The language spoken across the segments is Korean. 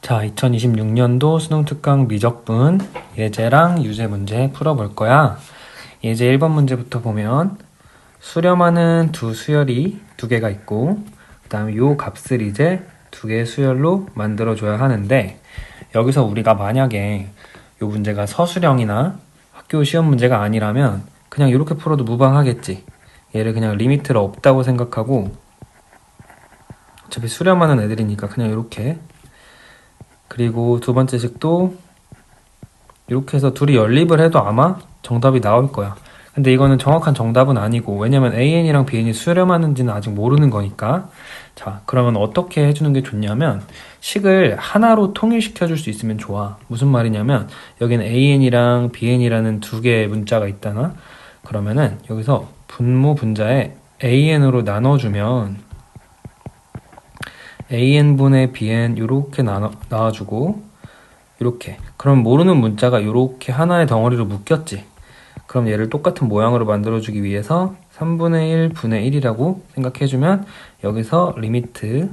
자, 2026년도 수능 특강 미적분 예제랑 유제 문제 풀어볼 거야. 예제 1번 문제부터 보면 수렴하는 두 수열이 두 개가 있고 그 다음에 요 값을 이제 두 개의 수열로 만들어줘야 하는데, 여기서 우리가 만약에 요 문제가 서술형이나 학교 시험 문제가 아니라면 그냥 이렇게 풀어도 무방하겠지. 얘를 그냥 리미트를 없다고 생각하고, 어차피 수렴하는 애들이니까 그냥 이렇게, 그리고 두 번째 식도 이렇게 해서 둘이 연립을 해도 아마 정답이 나올 거야. 근데 이거는 정확한 정답은 아니고, 왜냐면 AN이랑 BN이 수렴하는지는 아직 모르는 거니까. 자, 그러면 어떻게 해주는 게 좋냐면 식을 하나로 통일시켜 줄 수 있으면 좋아. 무슨 말이냐면 여기는 AN이랑 BN이라는 두 개의 문자가 있다나, 그러면은 여기서 분모 분자에 AN으로 나눠주면 AN분의 BN 이렇게 나와주고, 이렇게, 그럼 모르는 문자가 이렇게 하나의 덩어리로 묶였지. 그럼 얘를 똑같은 모양으로 만들어주기 위해서 3분의 1 분의 1이라고 생각해주면 여기서 리미트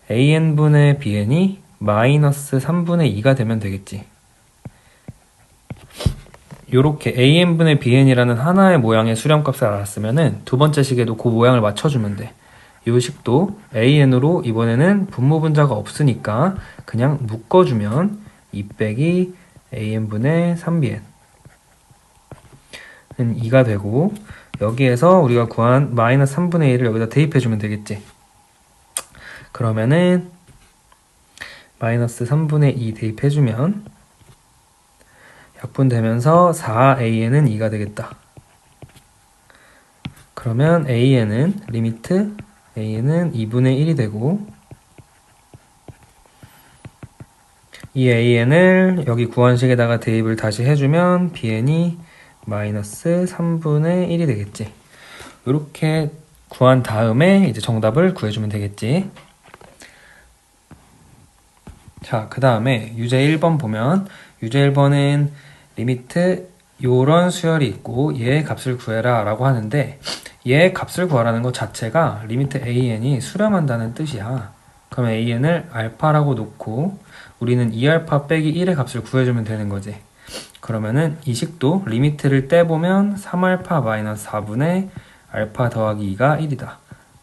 AN분의 BN이 마이너스 3분의 2가 되면 되겠지. 요렇게 AN분의 BN이라는 하나의 모양의 수렴값을 알았으면은 두 번째 식에도 그 모양을 맞춰주면 돼. 요 식도 AN으로 이번에는 분모 분자가 없으니까 그냥 묶어주면 2 빼기 AN분의 3BN 은 2가 되고, 여기에서 우리가 구한 마이너스 3분의 1을 여기다 대입해주면 되겠지. 그러면은 마이너스 3분의 2 대입해주면 약분되면서 4AN은 2가 되겠다. 그러면 AN은 리미트 AN은 2분의 1이 되고, 이 AN을 여기 구한식에다가 대입을 다시 해주면 BN이 마이너스 3분의 1이 되겠지. 이렇게 구한 다음에 이제 정답을 구해주면 되겠지. 자, 그 다음에 유제 1번 보면, 유제 1번은 리미트 요런 수열이 있고 얘의 값을 구해라 라고 하는데, 얘의 값을 구하라는 것 자체가 리미트 AN이 수렴한다는 뜻이야. 그럼 AN을 알파라고 놓고 우리는 2알파 빼기 1의 값을 구해주면 되는 거지. 그러면은 이 식도 리미트를 떼보면 3알파 마이너스 4분의 알파 더하기 2가 1이다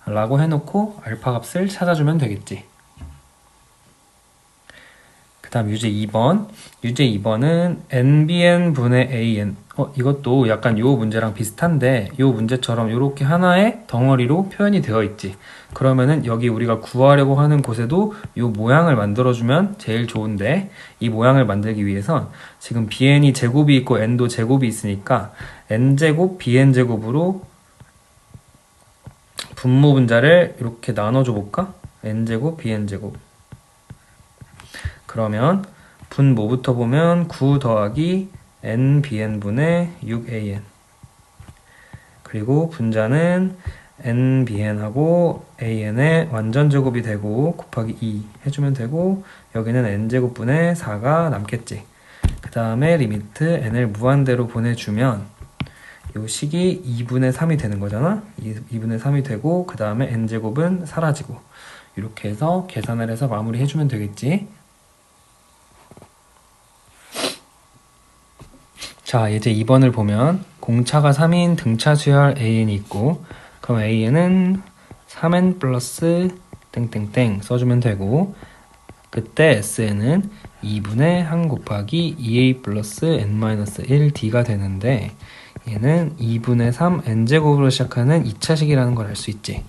라고 해놓고 알파 값을 찾아주면 되겠지. 그 다음 유제 2번. 유제 2번은 NBN분의 AN. 이것도 약간 요 문제랑 비슷한데, 요 문제처럼 이렇게 하나의 덩어리로 표현이 되어 있지. 그러면은 여기 우리가 구하려고 하는 곳에도 요 모양을 만들어주면 제일 좋은데, 이 모양을 만들기 위해선 지금 BN이 제곱이 있고 N도 제곱이 있으니까 N제곱 BN제곱으로 분모 분자를 이렇게 나눠줘 볼까? N제곱 BN제곱. 그러면 분모부터 보면 9 더하기 NBN분의 6AN, 그리고 분자는 NBN하고 AN의 완전제곱이 되고 곱하기 2 해주면 되고, 여기는 N제곱분의 4가 남겠지. 그 다음에 리미트 N을 무한대로 보내주면 이 식이 2분의 3이 되는 거잖아. 2분의 3이 되고, 그 다음에 N제곱은 사라지고, 이렇게 해서 계산을 해서 마무리 해주면 되겠지. 자, 이제 2번을 보면 공차가 3인 등차 수열 AN이 있고, 그럼 AN은 3N 플러스 땡땡땡 써주면 되고, 그때 SN은 2분의 1 곱하기 2A 플러스 N-1D가 되는데, 얘는 2분의 3 N제곱으로 시작하는 2차식이라는 걸 알 수 있지.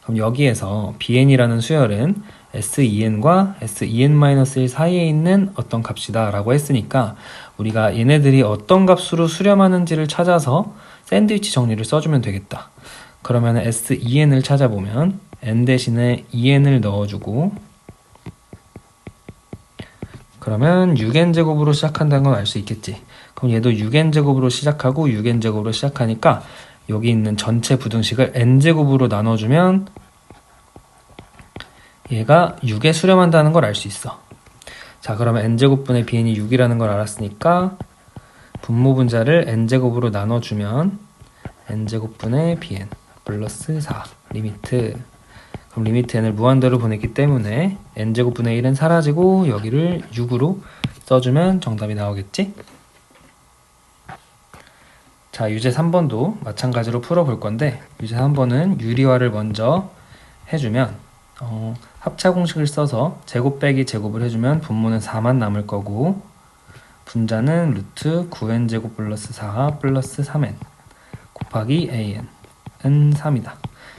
그럼 여기에서 BN이라는 수열은 SEN과 SEN-1 사이에 있는 어떤 값이다 라고 했으니까, 우리가 얘네들이 어떤 값으로 수렴하는지를 찾아서 샌드위치 정리를 써주면 되겠다. 그러면 SEN을 찾아보면 N 대신에 EN을 넣어주고, 그러면 6N제곱으로 시작한다는 건 알 수 있겠지. 그럼 얘도 6N제곱으로 시작하고 6N제곱으로 시작하니까 여기 있는 전체 부등식을 N제곱으로 나눠주면 얘가 6에 수렴한다는 걸 알 수 있어. 자, 그러면 N제곱분의 BN이 6이라는 걸 알았으니까 분모 분자를 N제곱으로 나눠주면 N제곱분의 BN 플러스 4 리미트, 그럼 리미트 n을 무한대로 보냈기 때문에 n제곱분의 1은 사라지고 여기를 6으로 써주면 정답이 나오겠지? 자, 유제 3번도 마찬가지로 풀어볼 건데 유제 3번은 유리화를 먼저 해주면 합차 공식을 써서 제곱 빼기 제곱을 해주면 분모는 4만 남을 거고 분자는 루트 9n제곱 플러스 4 플러스 3n 곱하기 an은 3이다.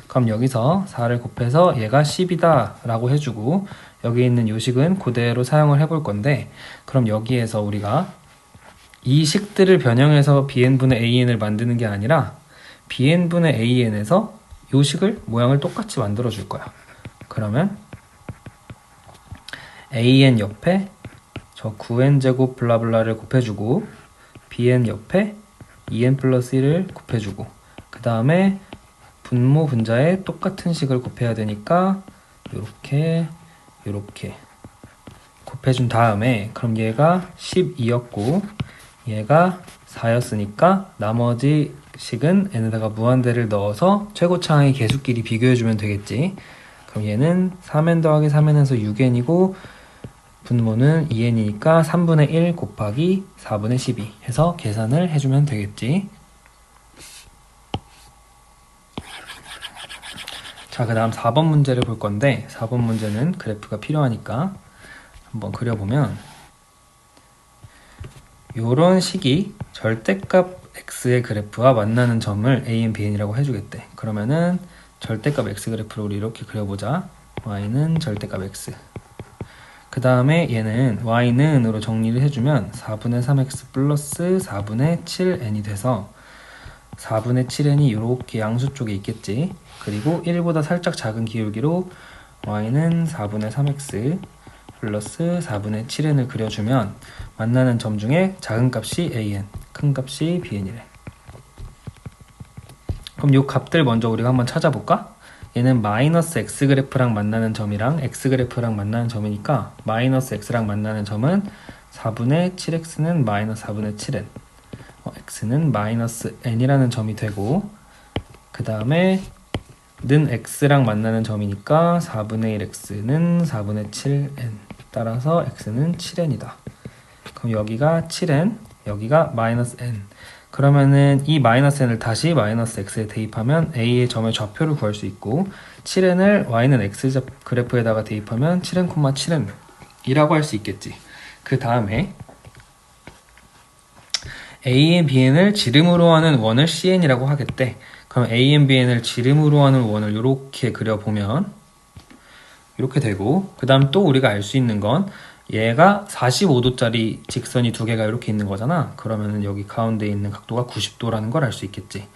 그럼 여기서 4를 곱해서 얘가 10이다 라고 해주고 여기 있는 요식은 그대로 사용을 해볼 건데 그럼 여기에서 우리가 이 식들을 변형해서 bn분의 an을 만드는 게 아니라 bn분의 an에서 요식을 모양을 똑같이 만들어 줄 거야. 그러면 an 옆에 저 9n제곱 블라블라를 곱해주고 bn 옆에 2n 플러스 1을 곱해주고 그 다음에 분모 분자에 똑같은 식을 곱해야 되니까 요렇게 곱해준 다음에 그럼 얘가 12였고 얘가 4였으니까 나머지 식은 n에다가 무한대를 넣어서 최고차항의 개수끼리 비교해주면 되겠지. 그럼 얘는 3n 더하기 3n에서 6n이고 분모는 2n이니까 3분의 1 곱하기 4분의 12 해서 계산을 해주면 되겠지. 자, 그 다음 4번 문제를 볼 건데 4번 문제는 그래프가 필요하니까 한번 그려보면 요런 식이 절대값 x의 그래프와 만나는 점을 a, bn이라고 해주겠대. 그러면은 절대값 x 그래프를 우리 이렇게 그려보자. y는 절대값 x 그 다음에 얘는 y는으로 정리를 해주면 4분의 3x 플러스 4분의 7n이 돼서 4분의 7n이 이렇게 양수 쪽에 있겠지. 그리고 1보다 살짝 작은 기울기로 y는 4분의 3x 플러스 4분의 7n을 그려주면 만나는 점 중에 작은 값이 an, 큰 값이 bn이래. 그럼 이 값들 먼저 우리가 한번 찾아볼까? 얘는 마이너스 x 그래프랑 만나는 점이랑 x 그래프랑 만나는 점이니까 마이너스 x랑 만나는 점은 4분의 7x는 마이너스 4분의 7n x는 마이너스 n이라는 점이 되고 그 다음에 는 x랑 만나는 점이니까 4분의 1x는 4분의 7n 따라서 x는 7n이다. 그럼 여기가 7n 여기가 마이너스 n 그러면은 이 마이너스 n을 다시 마이너스 x에 대입하면 a의 점의 좌표를 구할 수 있고 7n을 y는 x 그래프에다가 대입하면 7n, 7n 이라고 할 수 있겠지. 그 다음에 a, bn을 지름으로 하는 원을 cn이라고 하겠대. 그럼 a, bn을 지름으로 하는 원을 이렇게 그려보면 이렇게 되고 그 다음 또 우리가 알 수 있는 건 얘가 45도짜리 직선이 두 개가 이렇게 있는 거잖아. 그러면은 여기 가운데 있는 각도가 90도라는 걸 알 수 있겠지.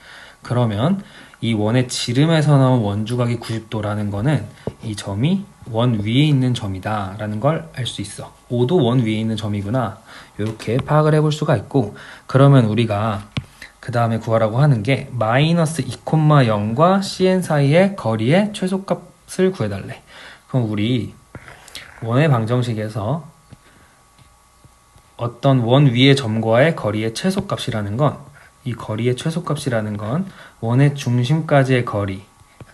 그러면 이 원의 지름에서 나온 원주각이 90도라는 거는 이 점이 원 위에 있는 점이다 라는 걸 알 수 있어. 5도 원 위에 있는 점이구나 이렇게 파악을 해볼 수가 있고 그러면 우리가 그 다음에 구하라고 하는 게 마이너스 2,0과 cn 사이의 거리의 최소값을 구해달래. 그럼 우리 원의 방정식에서 어떤 원 위의 점과의 거리의 최소값이라는 건 이 거리의 최소값이라는 건 원의 중심까지의 거리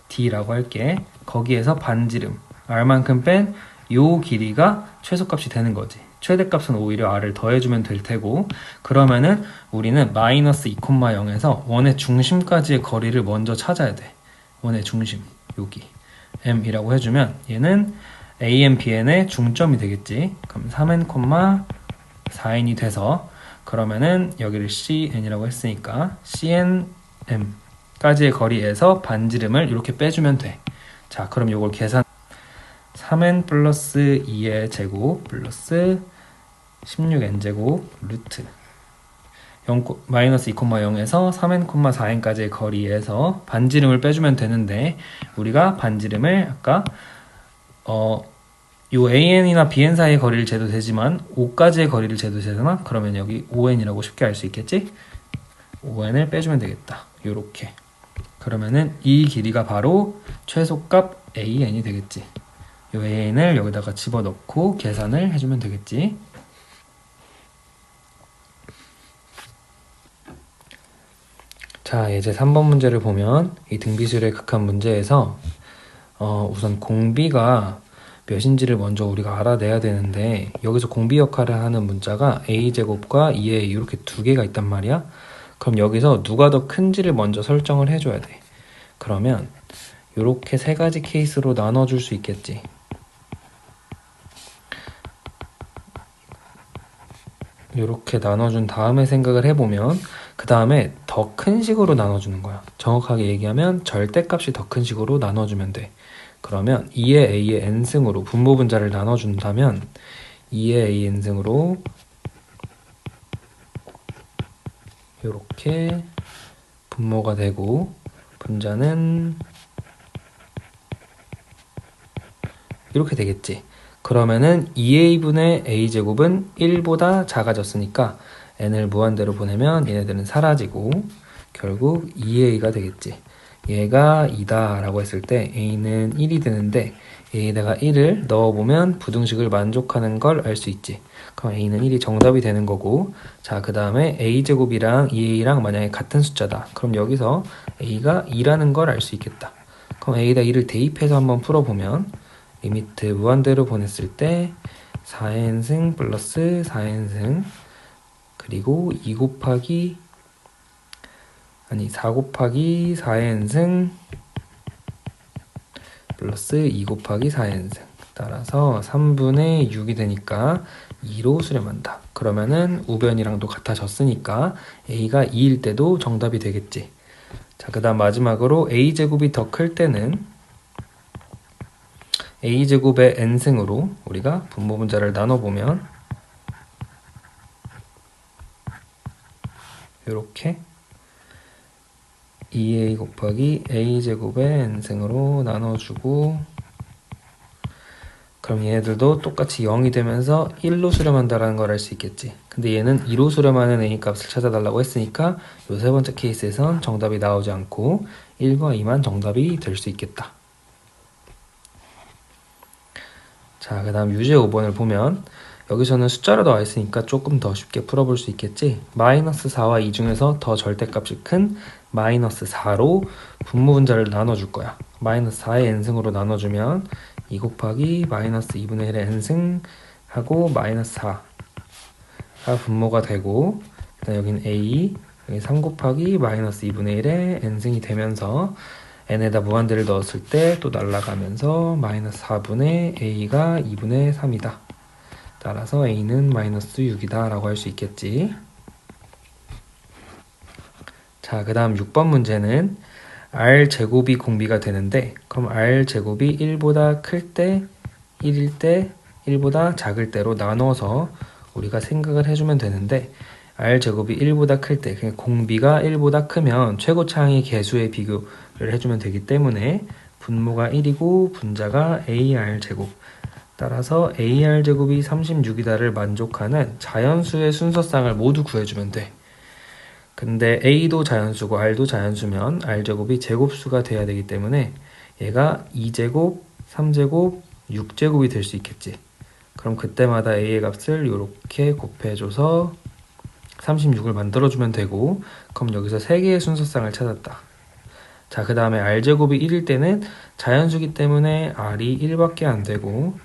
d라고 할게. 거기에서 반지름 r만큼 뺀 요 길이가 최소값이 되는 거지. 최대값은 오히려 r을 더해주면 될 테고 그러면은 우리는 마이너스 2,0에서 원의 중심까지의 거리를 먼저 찾아야 돼. 원의 중심 여기 m이라고 해주면 얘는 am, bn의 중점이 되겠지. 그럼 3n, 4n이 돼서 그러면은 여기를 cn이라고 했으니까 cnm까지의 거리에서 반지름을 이렇게 빼주면 돼. 자, 그럼 요걸 계산 3n 플러스 2의 제곱 플러스 16n제곱 루트 마이너스 2,0에서 3n, 4n까지의 거리에서 반지름을 빼주면 되는데 우리가 반지름을 아까 요 an이나 bn 사이의 거리를 재도 되지만 5까지의 거리를 재도 되잖아. 그러면 여기 5n이라고 쉽게 알 수 있겠지? 5n을 빼주면 되겠다. 요렇게 그러면은 이 길이가 바로 최소값 an이 되겠지. 요 an을 여기다가 집어넣고 계산을 해주면 되겠지. 자, 이제 3번 문제를 보면 이 등비술의 극한 문제에서 우선 공비가 몇인지를 먼저 우리가 알아내야 되는데 여기서 공비 역할을 하는 문자가 a제곱과 2a 이렇게 두 개가 있단 말이야. 그럼 여기서 누가 더 큰지를 먼저 설정을 해줘야 돼. 그러면 이렇게 세 가지 케이스로 나눠줄 수 있겠지. 이렇게 나눠준 다음에 생각을 해보면 그 다음에 더 큰 식으로 나눠주는 거야. 정확하게 얘기하면 절대값이 더 큰 식으로 나눠주면 돼. 그러면 2의 a의 n승으로 분모 분자를 나눠준다면 2의 a n승으로 이렇게 분모가 되고 분자는 이렇게 되겠지. 그러면은 2a분의 a제곱은 1보다 작아졌으니까 n을 무한대로 보내면 얘네들은 사라지고 결국 2a가 되겠지. 얘가 2다 라고 했을 때 a는 1이 되는데 a에다가 1을 넣어보면 부등식을 만족하는 걸 알 수 있지. 그럼 a는 1이 정답이 되는 거고, 자, 그 다음에 a제곱이랑 2a랑 만약에 같은 숫자다. 그럼 여기서 a가 2라는 걸 알 수 있겠다. 그럼 a에다 2를 대입해서 한번 풀어보면 리미트 무한대로 보냈을 때 4n승 플러스 4n승 그리고 4 곱하기 4n승 플러스 2 곱하기 4n승 따라서 3분의 6이 되니까 2로 수렴한다. 그러면은 우변이랑도 같아졌으니까 a가 2일 때도 정답이 되겠지. 자, 그 다음 마지막으로 a제곱이 더 클 때는 a제곱의 n승으로 우리가 분모 분자를 나눠보면 이렇게 2a 곱하기 a제곱의 n승으로 나눠주고 그럼 얘네들도 똑같이 0이 되면서 1로 수렴한다는 걸 알 수 있겠지. 근데 얘는 2로 수렴하는 a 값을 찾아달라고 했으니까 이 세 번째 케이스에선 정답이 나오지 않고 1과 2만 정답이 될 수 있겠다. 자, 그 다음 유제 5번을 보면 여기서는 숫자로 나와 있으니까 조금 더 쉽게 풀어볼 수 있겠지. 마이너스 4와 2 중에서 더 절대값이 큰 마이너스 4로 분모 분자를 나눠줄 거야. 마이너스 4의 n승으로 나눠주면 2 곱하기 마이너스 2분의 1의 n승 하고 마이너스 4가 분모가 되고 그 다음 여긴 a, 여기 3 곱하기 마이너스 2분의 1의 n승이 되면서 n에다 무한대를 넣었을 때 또 날아가면서 마이너스 4분의 a가 2분의 3이다. 따라서 a는 마이너스 6이다 라고 할 수 있겠지. 자, 그 다음 6번 문제는 r제곱이 공비가 되는데 그럼 r제곱이 1보다 클 때, 1일 때, 1보다 작을 때로 나눠서 우리가 생각을 해주면 되는데 r제곱이 1보다 클 때, 공비가 1보다 크면 최고차항의 개수의 비교를 해주면 되기 때문에 분모가 1이고 분자가 ar제곱 따라서 ar제곱이 36이다를 만족하는 자연수의 순서쌍을 모두 구해주면 돼. 근데 a도 자연수고 r도 자연수면 r제곱이 제곱수가 돼야 되기 때문에 얘가 2제곱, 3제곱, 6제곱이 될 수 있겠지. 그럼 그때마다 a의 값을 이렇게 곱해줘서 36을 만들어주면 되고 그럼 여기서 3개의 순서쌍을 찾았다. 자, 그 다음에 r제곱이 1일 때는 자연수기 때문에 r이 1밖에 안 되고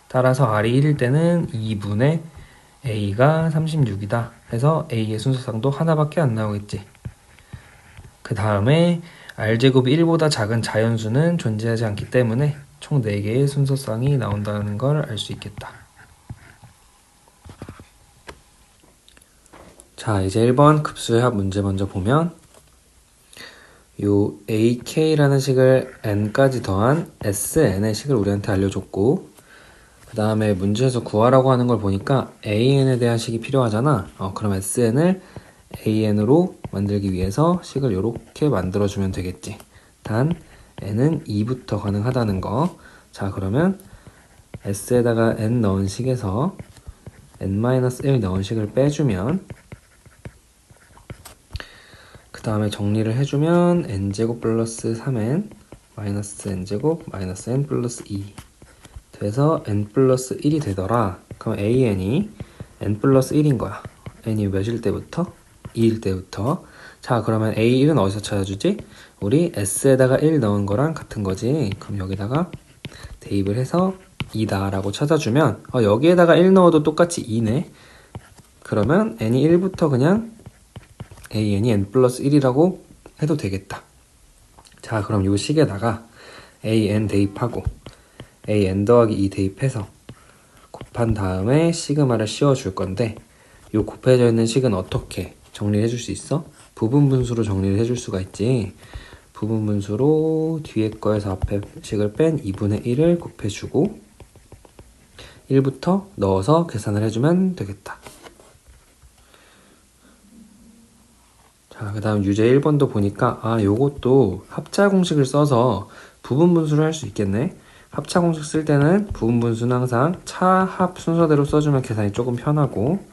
따라서 r이 1일 때는 2분의 a가 36이다 해서 a의 순서쌍도 하나밖에 안 나오겠지. 그 다음에 r제곱이 1보다 작은 자연수는 존재하지 않기 때문에 총 4개의 순서쌍이 나온다는 걸 알 수 있겠다. 자, 이제 1번 급수의 합 문제 먼저 보면 요 ak라는 식을 n까지 더한 sn의 식을 우리한테 알려줬고 그 다음에 문제에서 구하라고 하는 걸 보니까 an에 대한 식이 필요하잖아. 그럼 sn을 an으로 만들기 위해서 식을 이렇게 만들어주면 되겠지. 단 n은 2부터 가능하다는 거. 자, 그러면 s에다가 n 넣은 식에서 n-1 넣은 식을 빼주면 그 다음에 정리를 해주면 n제곱 플러스 3n 마이너스 n제곱 마이너스 n 플러스 2 돼서 n 플러스 1이 되더라. 그럼 an이 n 플러스 1인 거야. n이 몇일 때부터? 2일 때부터. 자, 그러면 A1은 어디서 찾아주지? 우리 S에다가 1 넣은 거랑 같은 거지. 그럼 여기다가 대입을 해서 2다 라고 찾아주면 여기에다가 1 넣어도 똑같이 2네. 그러면 n이 1부터 그냥 an이 n 플러스 1이라고 해도 되겠다. 자, 그럼 요 식에다가 an 대입하고 an 더하기 2 대입해서 곱한 다음에 시그마를 씌워줄 건데 요 곱해져 있는 식은 어떻게 정리를 해줄 수 있어? 부분 분수로 정리를 해줄 수가 있지. 부분 분수로 뒤에 거에서 앞에 식을 뺀 2분의 1을 곱해주고 1부터 넣어서 계산을 해주면 되겠다. 자, 그 다음 유제 1번도 보니까 요것도 합차 공식을 써서 부분 분수를 할 수 있겠네. 합차 공식 쓸 때는 부분 분수는 항상 차합 순서대로 써주면 계산이 조금 편하고,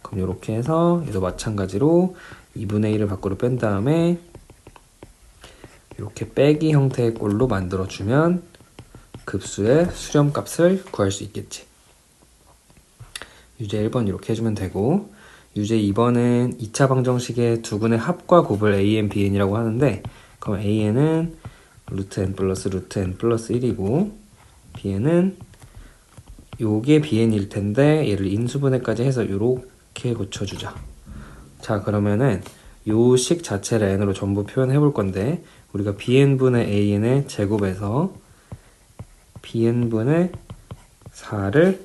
그럼 이렇게 해서 얘도 마찬가지로 2분의 1을 밖으로 뺀 다음에 이렇게 빼기 형태의 꼴로 만들어주면 급수의 수렴값을 구할 수 있겠지. 유제 1번 이렇게 해주면 되고, 유제 2번은 2차 방정식의 두근의 합과 곱을 an, bn이라고 하는데, 그럼 an은 루트 n 플러스 루트 n 플러스 1이고 bn은 요게 bn일 텐데 얘를 인수분해까지 해서 요렇게 고쳐주자. 자, 그러면은 요 식 자체를 n으로 전부 표현해 볼 건데 우리가 bn분의 an의 제곱에서 bn분의 4를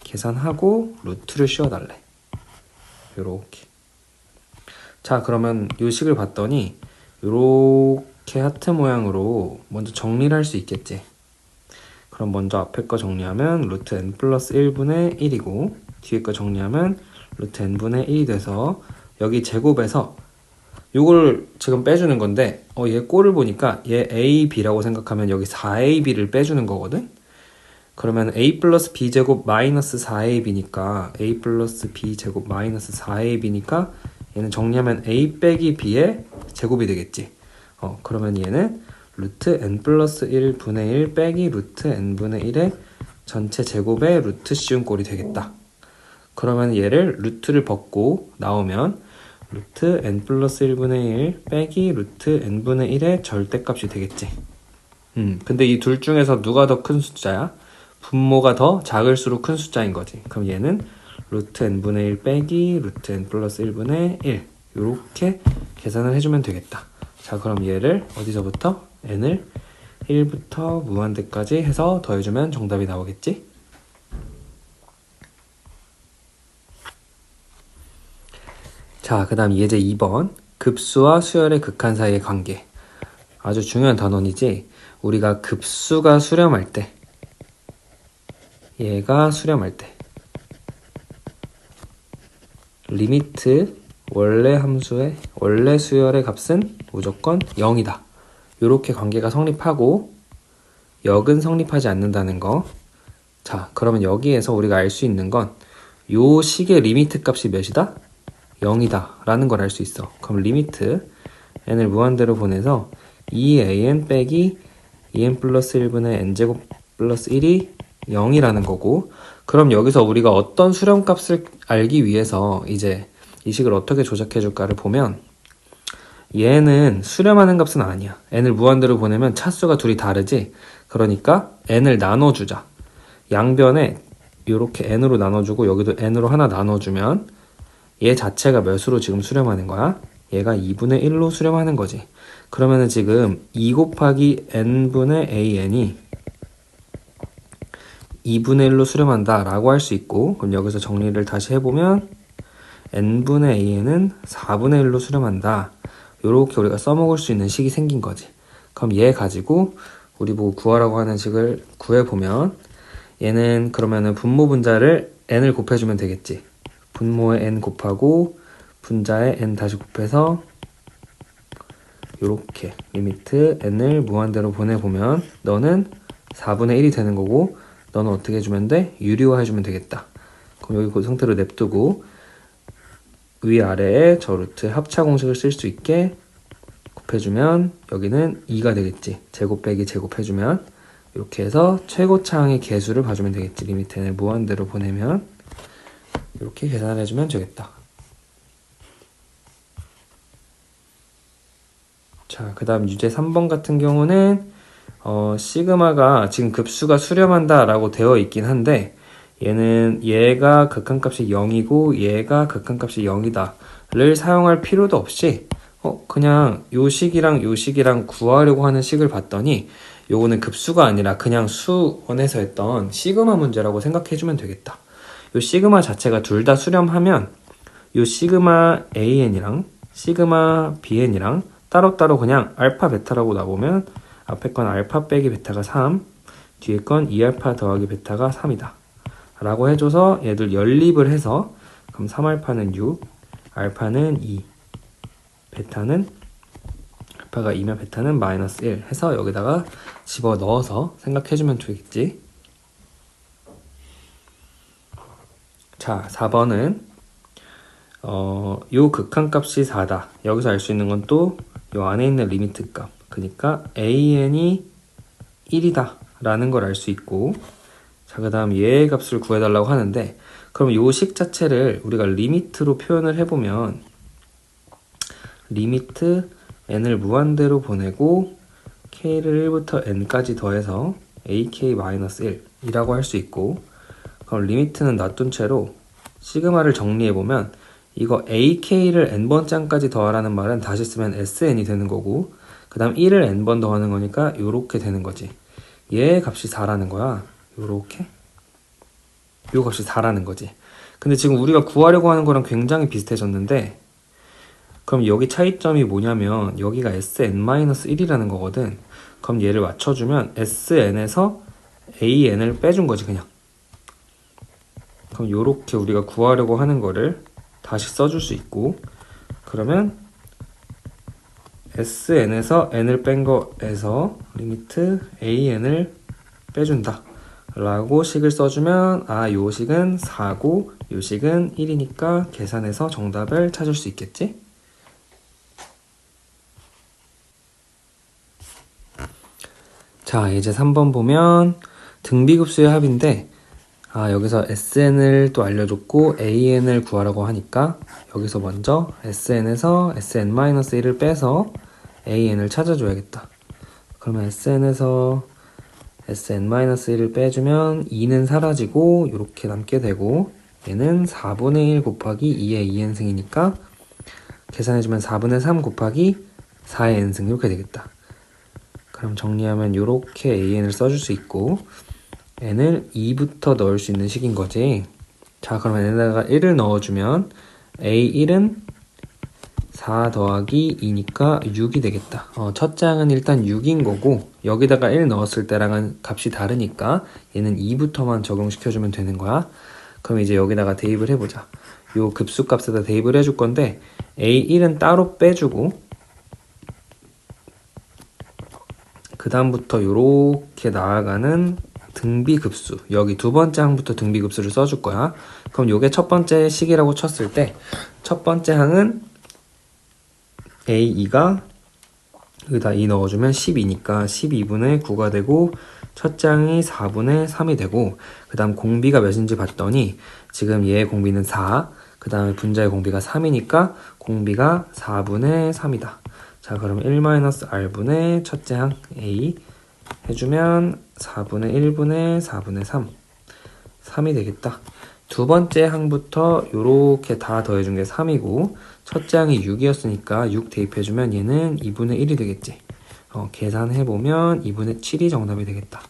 계산하고 루트를 씌워달래. 요렇게. 자, 그러면 요 식을 봤더니 요렇게 하트 모양으로 먼저 정리를 할 수 있겠지. 그럼 먼저 앞에 거 정리하면 루트 n 플러스 1분의 1이고 뒤에 거 정리하면 루트 n분의 1이 돼서 여기 제곱에서 요걸 지금 빼주는 건데 얘 꼴을 보니까 얘 a, b라고 생각하면 여기 4ab를 빼주는 거거든. 그러면 a 플러스 b 제곱 마이너스 4ab니까 a 플러스 b 제곱 마이너스 4ab니까 얘는 정리하면 a 빼기 b의 제곱이 되겠지. 그러면 얘는 루트 n 플러스 1분의 1 빼기 루트 n분의 1의 전체 제곱의 루트 씌운 꼴이 되겠다. 그러면 얘를 루트를 벗고 나오면 루트 n 플러스 1분의 1 빼기 루트 n분의 1의 절대값이 되겠지. 근데 이 둘 중에서 누가 더 큰 숫자야? 분모가 더 작을수록 큰 숫자인 거지. 그럼 얘는 루트 n분의 1 빼기 루트 n 플러스 1분의 1 이렇게 계산을 해주면 되겠다. 자, 그럼 얘를 어디서부터? n을 1부터 무한대까지 해서 더해주면 정답이 나오겠지? 자, 그 다음 예제 2번 급수와 수열의 극한 사이의 관계. 아주 중요한 단원이지. 우리가 급수가 수렴할 때 얘가 수렴할 때 리미트 원래 함수의 원래 수열의 값은 무조건 0이다. 이렇게 관계가 성립하고 역은 성립하지 않는다는 거. 자, 그러면 여기에서 우리가 알 수 있는 건 요 식의 리미트 값이 몇이다? 0이다 라는 걸 알 수 있어. 그럼 리미트 n을 무한대로 보내서 2an 빼기 2n 플러스 1분의 n제곱 플러스 1이 0이라는 거고, 그럼 여기서 우리가 어떤 수렴값을 알기 위해서 이제 이 식을 어떻게 조작해 줄까를 보면 얘는 수렴하는 값은 아니야. n을 무한대로 보내면 차수가 둘이 다르지. 그러니까 n을 나눠주자. 양변에 이렇게 n으로 나눠주고 여기도 n으로 하나 나눠주면 얘 자체가 몇으로 지금 수렴하는 거야? 얘가 2분의 1로 수렴하는 거지. 그러면은 지금 2 곱하기 n분의 an이 2분의 1로 수렴한다 라고 할 수 있고, 그럼 여기서 정리를 다시 해보면 n분의 an은 4분의 1로 수렴한다. 요렇게 우리가 써먹을 수 있는 식이 생긴 거지. 그럼 얘 가지고 우리 보고 구하라고 하는 식을 구해보면 얘는 그러면은 분모 분자를 n을 곱해주면 되겠지. 분모에 n 곱하고 분자에 n 다시 곱해서 요렇게 리미트 n을 무한대로 보내보면 너는 4분의 1이 되는 거고 너는 어떻게 해주면 돼? 유리화 해주면 되겠다. 그럼 여기 그 상태로 냅두고 위아래에 저 루트 합차 공식을 쓸 수 있게 곱해주면 여기는 2가 되겠지. 제곱 빼기 제곱 해주면 이렇게 해서 최고차항의 개수를 봐주면 되겠지. 리미트 n을 무한대로 보내면 이렇게 계산을 해주면 되겠다. 자, 그 다음 유제 3번 같은 경우는 시그마가 지금 급수가 수렴한다 라고 되어 있긴 한데 얘가 극한값이 0이고 얘가 극한값이 0이다 를 사용할 필요도 없이 그냥 요 식이랑 구하려고 하는 식을 봤더니 요거는 급수가 아니라 그냥 수원에서 했던 시그마 문제라고 생각해주면 되겠다. 요 시그마 자체가 둘 다 수렴하면 요 시그마 AN이랑 시그마 BN이랑 따로따로 그냥 알파 베타라고 놔보면 앞에 건 알파 빼기 베타가 3, 뒤에 건 2알파 더하기 베타가 3이다 라고 해줘서 얘들 연립을 해서 그럼 3알파는 6, 알파는 2, 베타는 알파가 2면 베타는 마이너스 1 해서 여기다가 집어넣어서 생각해주면 되겠지. 자, 4번은 요 극한값이 4다. 여기서 알 수 있는 건 또 요 안에 있는 리미트 값. 그러니까 AN이 1이다 라는 걸 알 수 있고, 자, 그 다음 얘의 값을 구해달라고 하는데, 그럼 요 식 자체를 우리가 리미트로 표현을 해보면 리미트 n을 무한대로 보내고 k를 1부터 n까지 더해서 ak-1이라고 할 수 있고, 그럼 리미트는 놔둔 채로 시그마를 정리해보면 이거 ak를 n번 짝까지 더하라는 말은 다시 쓰면 sn이 되는 거고, 그 다음 1을 n번 더하는 거니까 요렇게 되는 거지. 얘의 값이 4라는 거야. 요렇게 요 값이 4라는 거지. 근데 지금 우리가 구하려고 하는 거랑 굉장히 비슷해졌는데, 그럼 여기 차이점이 뭐냐면 여기가 sn-1이라는 거거든. 그럼 얘를 맞춰주면 sn에서 an을 빼준 거지 그냥. 그럼 요렇게 우리가 구하려고 하는 거를 다시 써줄 수 있고, 그러면 sn에서 n을 뺀 거에서 리미트 an을 빼준다 라고 식을 써주면 요 식은 4고 요 식은 1이니까 계산해서 정답을 찾을 수 있겠지? 자, 이제 3번 보면 등비급수의 합인데 여기서 sn을 또 알려줬고 an을 구하라고 하니까 여기서 먼저 sn에서 sn-1을 빼서 an을 찾아줘야겠다. 그러면 sn에서 sn-1을 빼주면 2는 사라지고 이렇게 남게 되고, 얘는 4분의 1 곱하기 2의 2n승이니까 계산해주면 4분의 3 곱하기 4의 n승 이렇게 되겠다. 그럼 정리하면 이렇게 an을 써줄 수 있고, n을 2부터 넣을 수 있는 식인 거지. 자, 그러면 n에다가 1을 넣어주면 a1은 4 더하기 2니까 6이 되겠다. 첫째 항은 일단 6인 거고, 여기다가 1 넣었을 때랑은 값이 다르니까 얘는 2부터만 적용시켜주면 되는 거야. 그럼 이제 여기다가 대입을 해보자. 요 급수값에다 대입을 해줄 건데 a1은 따로 빼주고, 그 다음부터 요렇게 나아가는 등비급수, 여기 두 번째 항부터 등비급수를 써줄 거야. 그럼 요게 첫 번째 식이라고 쳤을 때 첫 번째 항은 A2가 여기다 2 넣어주면 12니까 12분의 9가 되고, 첫째 항이 4분의 3이 되고, 그 다음 공비가 몇인지 봤더니 지금 얘의 공비는 4, 그 다음에 분자의 공비가 3이니까 공비가 4분의 3이다. 자, 그럼 1-r분의 첫째 항 A 해주면 4분의 1분의 4분의 3, 3이 되겠다. 두 번째 항부터 요렇게 다 더해준 게 3이고, 첫째 항이 6이었으니까 6 대입해주면 얘는 2분의 1이 되겠지. 계산해보면 2분의 7이 정답이 되겠다.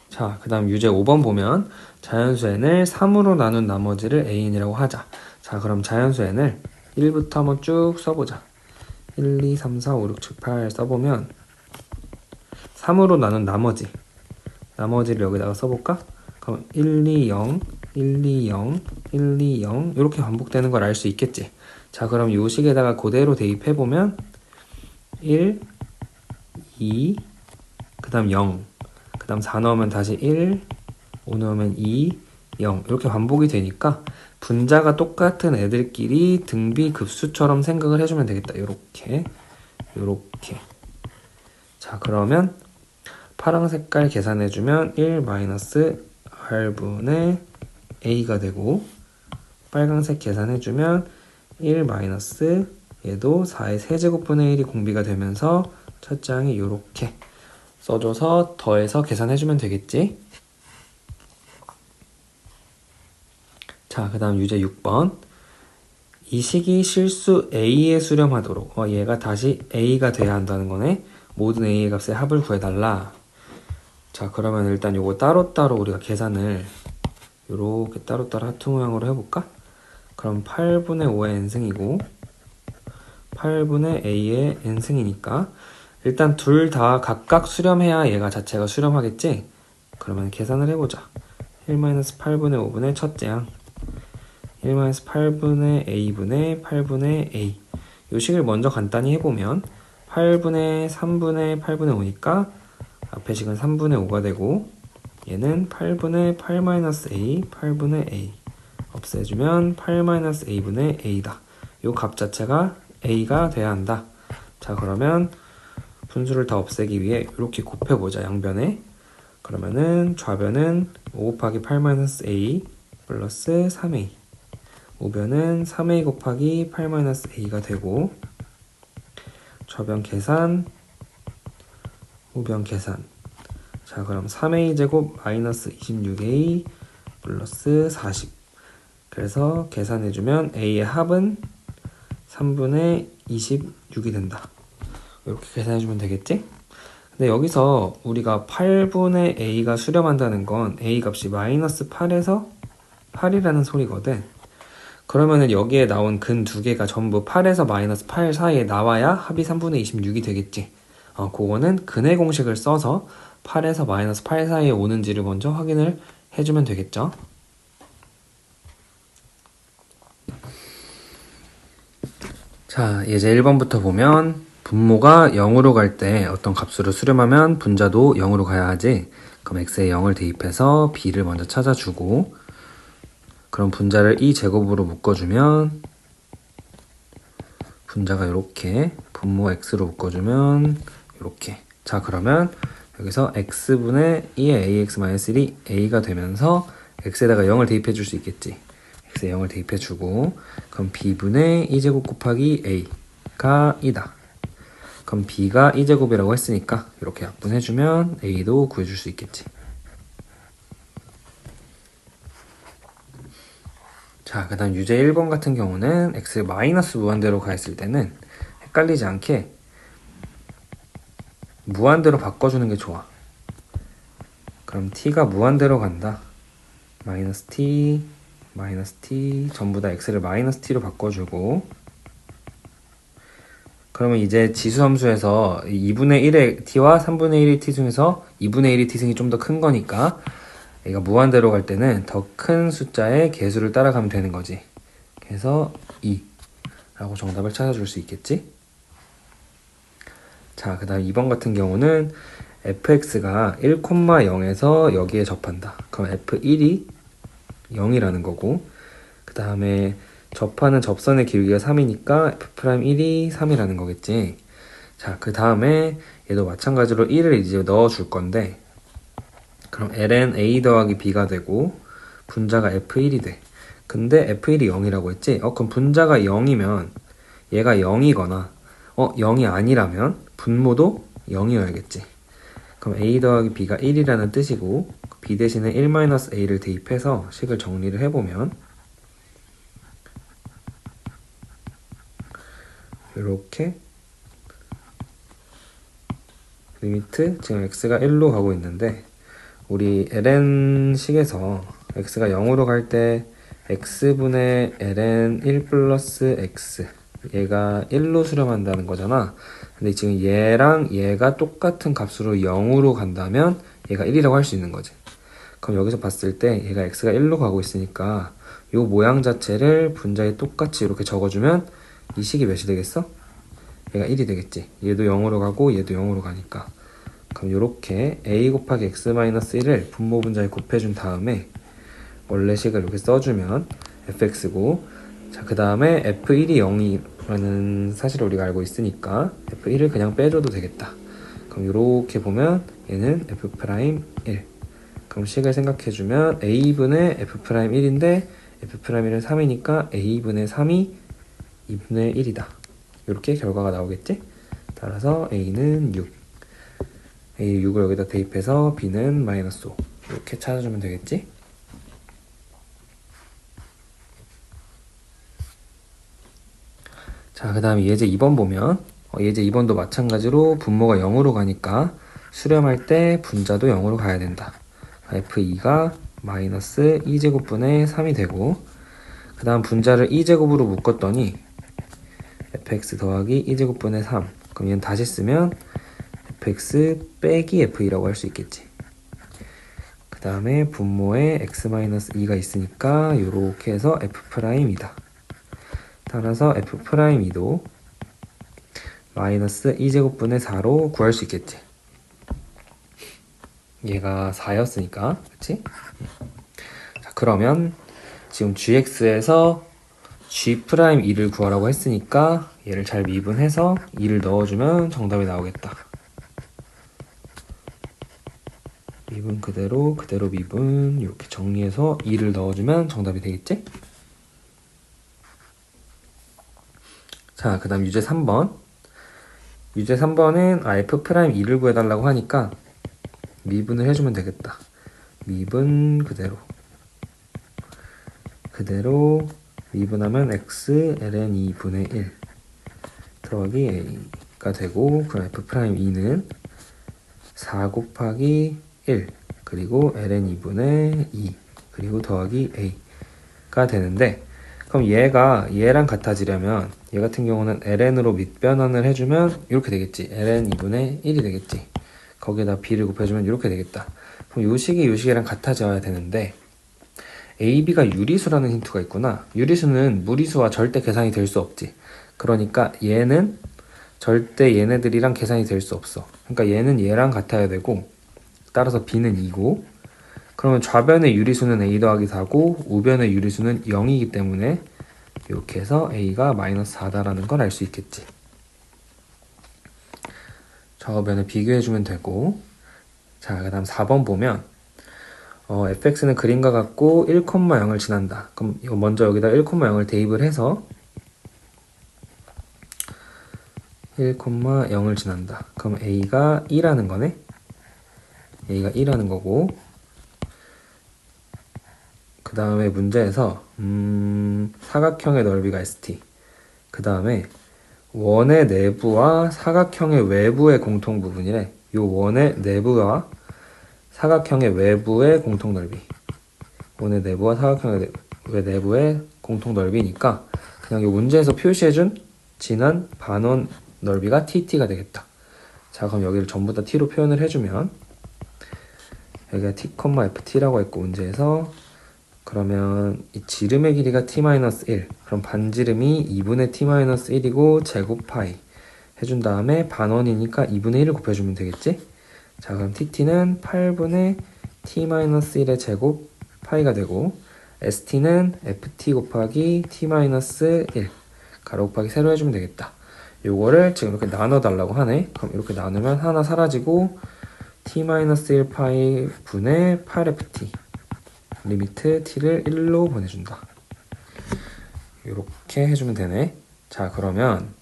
자, 그 다음 유제 5번 보면 자연수 n을 3으로 나눈 나머지를 an이라고 하자. 자, 그럼 자연수 n을 1부터 한번 쭉 써보자. 1, 2, 3, 4, 5, 6, 7, 8 써보면 3으로 나눈 나머지를 여기다가 써볼까? 그럼 1, 2, 0, 1, 2, 0, 1, 2, 0 이렇게 반복되는 걸 알 수 있겠지. 자, 그럼 요 식에다가 그대로 대입해보면 1, 2, 그 다음 0, 그 다음 4 넣으면 다시 1, 5 넣으면 2, 0 이렇게 반복이 되니까 분자가 똑같은 애들끼리 등비급수처럼 생각을 해주면 되겠다. 요렇게. 자, 그러면 파란 색깔 계산해주면 1-r분의 a가 되고, 빨간색 계산해주면 1 마이너스 얘도 4의 세제곱분의 1이 공비가 되면서 첫째 항이 이렇게 써줘서 더해서 계산해주면 되겠지? 자, 그 다음 유제 6번. 이 식이 실수 a에 수렴하도록 얘가 다시 a가 돼야 한다는 거네. 모든 a의 값의 합을 구해달라. 자, 그러면 일단 요거 따로따로 우리가 계산을 요렇게 따로따로 하트 모양으로 해볼까? 그럼 8분의 5의 n승이고 8분의 a의 n승이니까 일단 둘 다 각각 수렴해야 얘가 자체가 수렴하겠지? 그러면 계산을 해보자. 1-8분의 5분의 첫째 항 1-8분의 a분의 8분의 a. 요 식을 먼저 간단히 해보면 8분의 3분의 8분의 5니까 앞에 식은 3분의 5가 되고 얘는 8분의 8-a 8분의 a 없애주면 8-a분의 a다. 요 값 자체가 a가 돼야 한다. 자, 그러면 분수를 다 없애기 위해 이렇게 곱해보자. 양변에. 그러면은 좌변은 5 곱하기 8-a 플러스 3a, 우변은 3a 곱하기 8-a가 되고 좌변 계산, 우변 계산. 자, 그럼 3a 제곱 마이너스 26a 플러스 40. 그래서 계산해주면 a의 합은 3분의 26이 된다. 이렇게 계산해주면 되겠지? 근데 여기서 우리가 8분의 a가 수렴한다는 건 a 값이 마이너스 8에서 8이라는 소리거든. 그러면은 여기에 나온 근 두 개가 전부 8에서 마이너스 8 사이에 나와야 합이 3분의 26이 되겠지. 그거는 근의 공식을 써서 8에서 마이너스 8 사이에 오는지를 먼저 확인을 해주면 되겠죠. 자, 예제 1번부터 보면 분모가 0으로 갈 때 어떤 값으로 수렴하면 분자도 0으로 가야 하지. 그럼 x에 0을 대입해서 b를 먼저 찾아주고 그럼 분자를 이 제곱으로 묶어주면 분자가 이렇게 분모 x로 묶어주면 이렇게. 자, 그러면 여기서 x분의 2의 ax-1이 a가 되면서 x에다가 0을 대입해 줄 수 있겠지. x에 0을 대입해 주고 그럼 b분의 2제곱 곱하기 a가 2다. 그럼 b가 2제곱이라고 했으니까 이렇게 약분해주면 a도 구해줄 수 있겠지. 자, 그 다음 유제 1번 같은 경우는 x를 마이너스 무한대로 가했을 때는 헷갈리지 않게 무한대로 바꿔주는 게 좋아. 그럼 t가 무한대로 간다. 마이너스 t 전부 다 x를 마이너스 t로 바꿔주고 그러면 이제 지수함수에서 2분의 1의 t와 3분의 1의 t 중에서 2분의 1의 t승이 좀 더 큰 거니까 얘가 무한대로 갈 때는 더 큰 숫자의 개수를 따라가면 되는 거지. 그래서 2라고 정답을 찾아줄 수 있겠지. 자, 그 다음 2번 같은 경우는 fx가 1,0에서 여기에 접한다. 그럼 f1이 0이라는 거고 그 다음에 접하는 접선의 길이가 3이니까 f'1이 3이라는 거겠지. 자, 그 다음에 얘도 마찬가지로 1을 이제 넣어줄 건데 그럼 ln a 더하기 b가 되고 분자가 f1이 돼. 근데 f1이 0이라고 했지? 그럼 분자가 0이면 얘가 0이거나 0이 아니라면 분모도 0이어야겠지. 그럼 a 더하기 b가 1이라는 뜻이고 b 대신에 1-a를 대입해서 식을 정리를 해보면 이렇게 리미트 지금 x가 1로 가고 있는데 우리 ln 식에서 x가 0으로 갈 때 x분의 ln 1 플러스 x 얘가 1로 수렴한다는 거잖아. 근데 지금 얘랑 얘가 똑같은 값으로 0으로 간다면 얘가 1이라고 할 수 있는 거지. 그럼 여기서 봤을 때 얘가 x가 1로 가고 있으니까 요 모양 자체를 분자에 똑같이 이렇게 적어주면 이 식이 몇이 되겠어? 얘가 1이 되겠지. 얘도 0으로 가고 얘도 0으로 가니까. 그럼 요렇게 a 곱하기 x-1을 분모 분자에 곱해준 다음에 원래 식을 이렇게 써주면 fx고 자, 그 다음에 f1이 0이라는 사실을 우리가 알고 있으니까 f1을 그냥 빼줘도 되겠다. 그럼 요렇게 보면 얘는 f'1 그럼 식을 생각해주면 a분의 f'1인데 f'1은 3이니까 a분의 3이 2분의 1이다. 이렇게 결과가 나오겠지? 따라서 A는 6. A 6을 여기다 대입해서 B는 마이너스 5. 이렇게 찾아주면 되겠지? 자, 그 다음 예제 2번 보면 예제 2번도 마찬가지로 분모가 0으로 가니까 수렴할 때 분자도 0으로 가야 된다. F2가 마이너스 2제곱분의 3이 되고 그 다음 분자를 2제곱으로 묶었더니 fx 더하기 2제곱분의 3. 그럼 얘는 다시 쓰면 fx 빼기 f2라고 할 수 있겠지. 그 다음에 분모에 x-2가 있으니까 이렇게 해서 f'이다. 따라서 f'2도 마이너스 2제곱분의 4로 구할 수 있겠지. 얘가 4였으니까, 그치? 자, 그러면 지금 gx에서 g'2를 구하라고 했으니까 얘를 잘 미분해서 2를 넣어주면 정답이 나오겠다. 미분 그대로 미분 이렇게 정리해서 2를 넣어주면 정답이 되겠지? 자, 그 다음 유제 3번. 유제 3번은 f'2를 구해달라고 하니까 미분을 해주면 되겠다. 미분 그대로 미분하면 x ln 2분의 1 더하기 a가 되고 그럼 f'2는 4 곱하기 1 그리고 ln 2분의 2 그리고 더하기 a가 되는데 그럼 얘랑 같아지려면 얘 같은 경우는 ln으로 밑변환을 해주면 이렇게 되겠지. ln 2분의 1이 되겠지. 거기에다 b를 곱해주면 이렇게 되겠다. 그럼 요 식이랑 같아져야 되는데 a, b가 유리수라는 힌트가 있구나. 유리수는 무리수와 절대 계산이 될 수 없지. 그러니까 얘는 절대 얘네들이랑 계산이 될 수 없어. 그러니까 얘는 얘랑 같아야 되고 따라서 b는 2고 그러면 좌변의 유리수는 a 더하기 4고 우변의 유리수는 0이기 때문에 이렇게 해서 a가 마이너스 4다라는 걸 알 수 있겠지. 좌우변을 비교해주면 되고 자, 그 다음 4번 보면 fx는 그림과 같고 1,0을 지난다. 그럼 이거 먼저 여기다 1,0을 대입을 해서 1,0을 지난다. 그럼 a가 2라는 거네. a가 2라는 거고 그 다음에 문제에서 사각형의 넓이가 st 그 다음에 원의 내부와 사각형의 외부의 공통 부분이래. 요 원의 내부와 사각형의 외부의 공통 넓이. 원의 내부와 사각형의 내부의 공통 넓이니까 그냥 요 문제에서 표시해준 진한 반원 넓이가 tt가 되겠다. 자, 그럼 여기를 전부 다 t로 표현을 해주면 여기가 t,ft라고 했고 문제에서 그러면 이 지름의 길이가 t-1 그럼 반지름이 2분의 t-1이고 제곱 파이 해준 다음에 반원이니까 2분의 1을 곱해주면 되겠지? 자, 그럼 tt는 8분의 t-1의 제곱 파이가 되고 st는 ft 곱하기 t-1 가로 곱하기 세로 해주면 되겠다. 요거를 지금 이렇게 나눠달라고 하네. 그럼 이렇게 나누면 하나 사라지고 t-1 파이 분의 8ft 리미트 t를 1로 보내준다. 이렇게 해주면 되네. 자, 그러면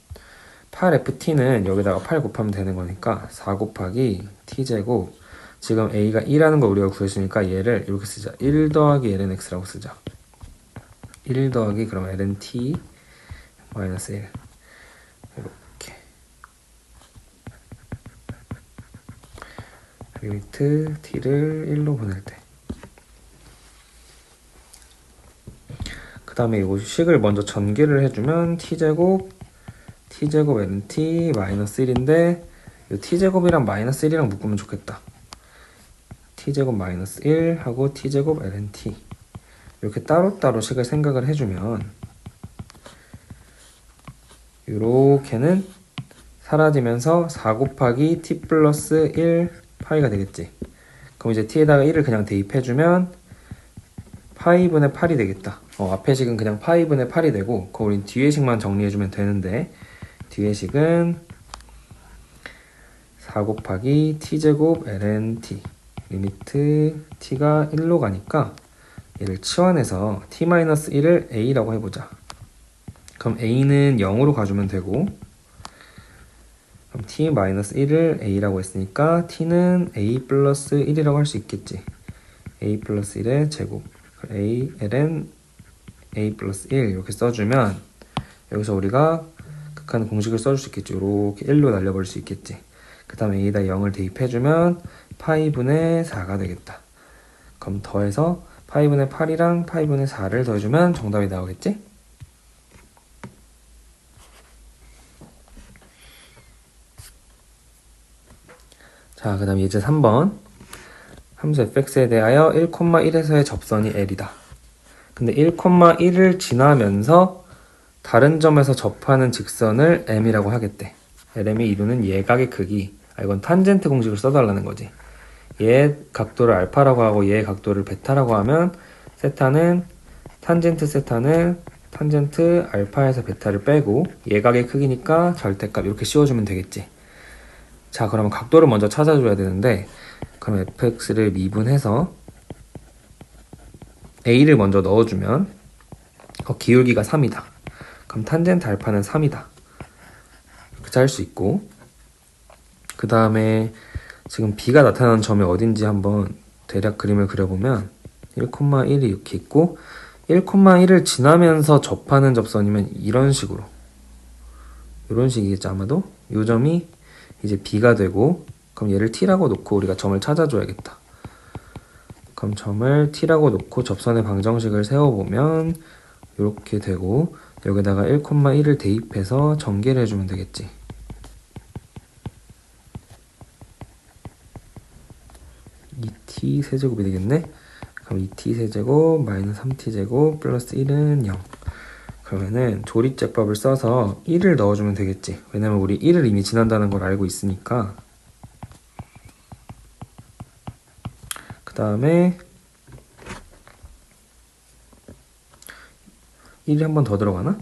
8ft는 여기다가 8 곱하면 되는 거니까 4 곱하기 t제곱 지금 a가 2라는 걸 우리가 구했으니까 얘를 이렇게 쓰자. 1 더하기 ln x라고 쓰자. 1 더하기 그럼 ln t 마이너스 1 이렇게 리미트 t를 1로 보낼 때 그 다음에 이 식을 먼저 전개를 해주면 t제곱 nt 마이너스 1인데 이 t제곱이랑 마이너스 1이랑 묶으면 좋겠다. t제곱 마이너스 1 하고 t제곱 lnt 이렇게 따로따로 식을 생각을 해주면 이렇게는 사라지면서 4 곱하기 t 플러스 1 파이가 되겠지. 그럼 이제 t에다가 1을 그냥 대입해주면 파이분의 8이 되겠다. 앞에 식은 그냥 파이분의 8이 되고 그거 우린 뒤에 식만 정리해주면 되는데 뒤에 식은 4 곱하기 t제곱 lnt 리미트 t가 1로 가니까 얘를 치환해서 t-1을 a라고 해보자. 그럼 a는 0으로 가주면 되고, 그럼 t-1을 a라고 했으니까 t는 a 플러스 1이라고 할 수 있겠지. a 플러스 1의 제곱. a, ln a 플러스 1 이렇게 써주면 여기서 우리가 극한 공식을 써줄 수 있겠지. 이렇게 1로 날려버릴 수 있겠지. 그 다음에 a에다 0을 대입해주면 파이분의 4가 되겠다. 그럼 더해서 파이분의 8이랑 파이분의 4를 더해주면 정답이 나오겠지? 자, 그 다음 예제 3번. 함수 fx에 대하여 1,1에서의 접선이 l이다. 근데 1,1을 지나면서 다른 점에서 접하는 직선을 m이라고 하겠대. lm이 이루는 예각의 크기. 이건 탄젠트 공식을 써달라는 거지. 얘 각도를 알파라고 하고 얘 각도를 베타라고 하면 세타는 탄젠트 알파에서 베타를 빼고 예각의 크기니까 절대값 이렇게 씌워주면 되겠지. 자, 그러면 각도를 먼저 찾아줘야 되는데, 그럼 fx를 미분해서 a를 먼저 넣어주면 기울기가 3이다. 그럼 탄젠트 알파는 3이다. 이렇게 짤 수 있고, 그 다음에 지금 b가 나타나는 점이 어딘지 한번 대략 그림을 그려보면 1,1이 이렇게 있고 1,1을 지나면서 접하는 접선이면 이런 식으로, 이런 식이겠지 아마도. 이 점이 이제 b가 되고, 그럼 얘를 t라고 놓고 우리가 점을 찾아줘야겠다. 그럼 점을 t라고 놓고 접선의 방정식을 세워보면 이렇게 되고, 여기다가 1,1을 대입해서 전개를 해주면 되겠지. t 세제곱이 되겠네. 그럼 2t 세제곱 마이너스 3t 제곱 플러스 1은 0. 그러면은 조립제법을 써서 1을 넣어주면 되겠지. 왜냐면 우리 1을 이미 지난다는 걸 알고 있으니까. 그 다음에 1이 한 번 더 들어가나?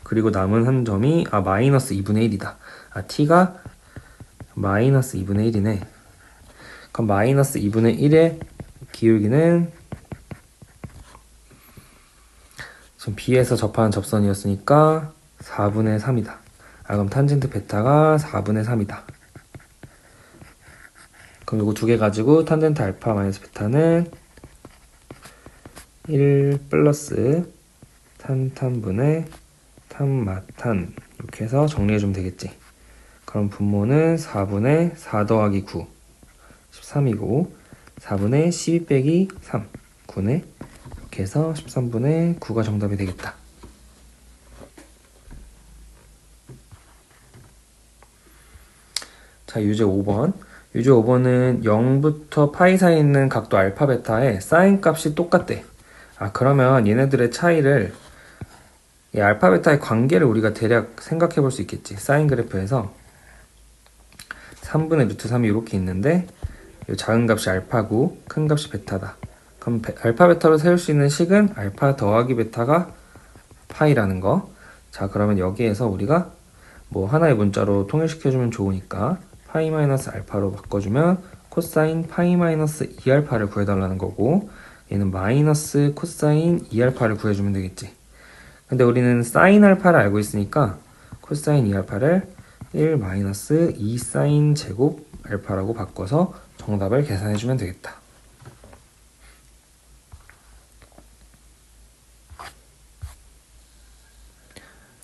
그리고 남은 한 점이 마이너스 2분의 1이다. t가 마이너스 2분의 1이네. 그럼 마이너스 2분의 1의 기울기는 지금 b에서 접하는 접선이었으니까 4분의 3이다. 그럼 탄젠트 베타가 4분의 3이다. 그럼 이거 두 개 가지고 탄젠트 알파 마이너스 베타는 1 플러스 탄분의 탄마탄 이렇게 해서 정리해주면 되겠지. 그럼 분모는 4분의 4 더하기 9 13이고 4분의 12 빼기 3 9네. 이렇게 해서 13분의 9가 정답이 되겠다. 자, 유제 5번. 유제 5번은 0부터 파이 사이에 있는 각도 알파 베타의 사인 값이 똑같대. 그러면 얘네들의 차이를, 이 알파 베타의 관계를 우리가 대략 생각해 볼 수 있겠지. 사인 그래프에서 3분의 루트 3이 이렇게 있는데 이 작은 값이 알파고 큰 값이 베타다. 그럼 알파 베타로 세울 수 있는 식은 알파 더하기 베타가 파이라는 거. 자, 그러면 여기에서 우리가 뭐 하나의 문자로 통일시켜주면 좋으니까 파이 마이너스 알파로 바꿔주면 코사인 파이 마이너스 2알파를 구해달라는 거고, 얘는 마이너스 코사인 2알파를 구해주면 되겠지. 근데 우리는 사인 알파를 알고 있으니까 코사인 2알파를 1 마이너스 2 사인 제곱 알파라고 바꿔서 정답을 계산해주면 되겠다.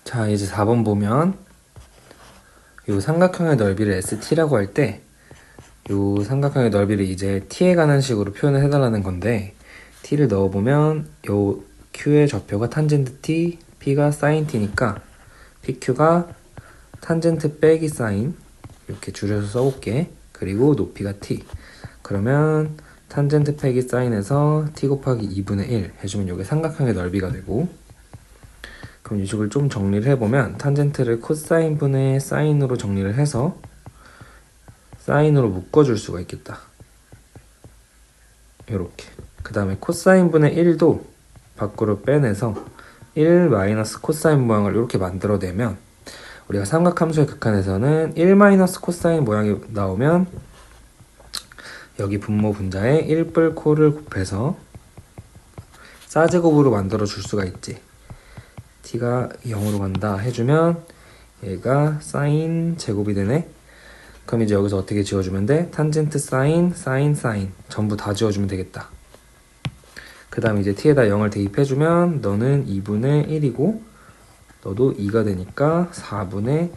자, 이제 4번 보면 이 삼각형의 넓이를 ST라고 할 때 이 삼각형의 넓이를 이제 T에 관한 식으로 표현을 해달라는 건데, T를 넣어보면 요 Q의 좌표가 탄젠트 T, P가 사인 T니까 PQ가 탄젠트 빼기 사인 이렇게 줄여서 써볼게. 그리고 높이가 T. 그러면 탄젠트 빼기 사인에서 T 곱하기 2분의 1 해주면 이게 삼각형의 넓이가 되고, 그럼 이 식을 좀 정리를 해보면 탄젠트를 코사인 분의 사인으로 정리를 해서 사인으로 묶어줄 수가 있겠다. 이렇게. 그 다음에 코사인 분의 1도 밖으로 빼내서 1 마이너스 코사인 모양을 이렇게 만들어내면, 우리가 삼각함수의 극한에서는 1 마이너스 코사인 모양이 나오면 여기 분모 분자에 1뿔 코를 곱해서 4제곱으로 만들어 줄 수가 있지. t가 0으로 간다 해주면 얘가 사인 제곱이 되네. 그럼 이제 여기서 어떻게 지워주면 돼? 탄젠트 사인, 사인, 사인 전부 다 지워주면 되겠다. 그 다음 이제 t에다 0을 대입해주면 너는 2분의 1이고 너도 2가 되니까 4분의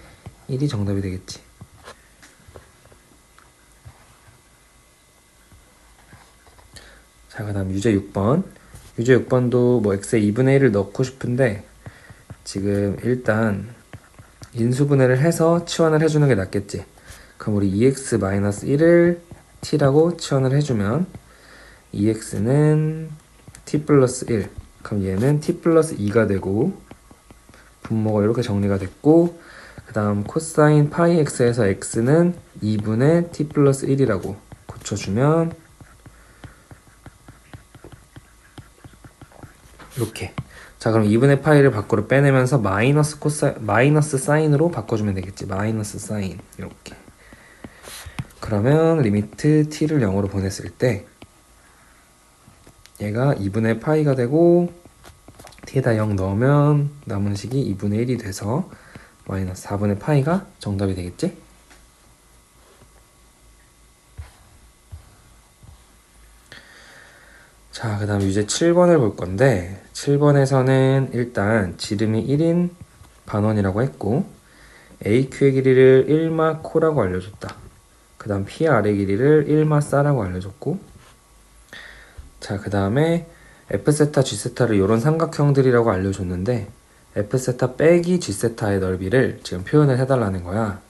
1이 정답이 되겠지. 자, 그 다음 유제 6번. 유제 6번도 뭐 x에 2분의 1을 넣고 싶은데 지금 일단 인수분해를 해서 치환을 해주는 게 낫겠지. 그럼 우리 2x-1을 t라고 치환을 해주면 2x는 t 플러스 1, 그럼 얘는 t 플러스 2가 되고 분모가 이렇게 정리가 됐고 그 다음 코사인 파이 x에서 x는 2분의 t 플러스 1이라고 고쳐주면 이렇게. 자, 그럼 2분의 파이를 밖으로 빼내면서 마이너스 사인으로 바꿔주면 되겠지. 마이너스 사인 이렇게. 그러면 리미트 t를 0으로 보냈을 때 얘가 2분의 파이가 되고 t에다 0 넣으면 남은 식이 2분의 1이 돼서 마이너스 4분의 파이가 정답이 되겠지? 자, 그 다음 유제 7번을 볼 건데 7번에서는 일단 지름이 1인 반원이라고 했고 AQ의 길이를 1마 코라고 알려줬다. 그 다음 PR의 길이를 1마 싸라고 알려줬고 자, 그 다음에 F세타, G세타를 이런 삼각형들이라고 알려줬는데 F세타 빼기 G세타의 넓이를 지금 표현을 해달라는 거야.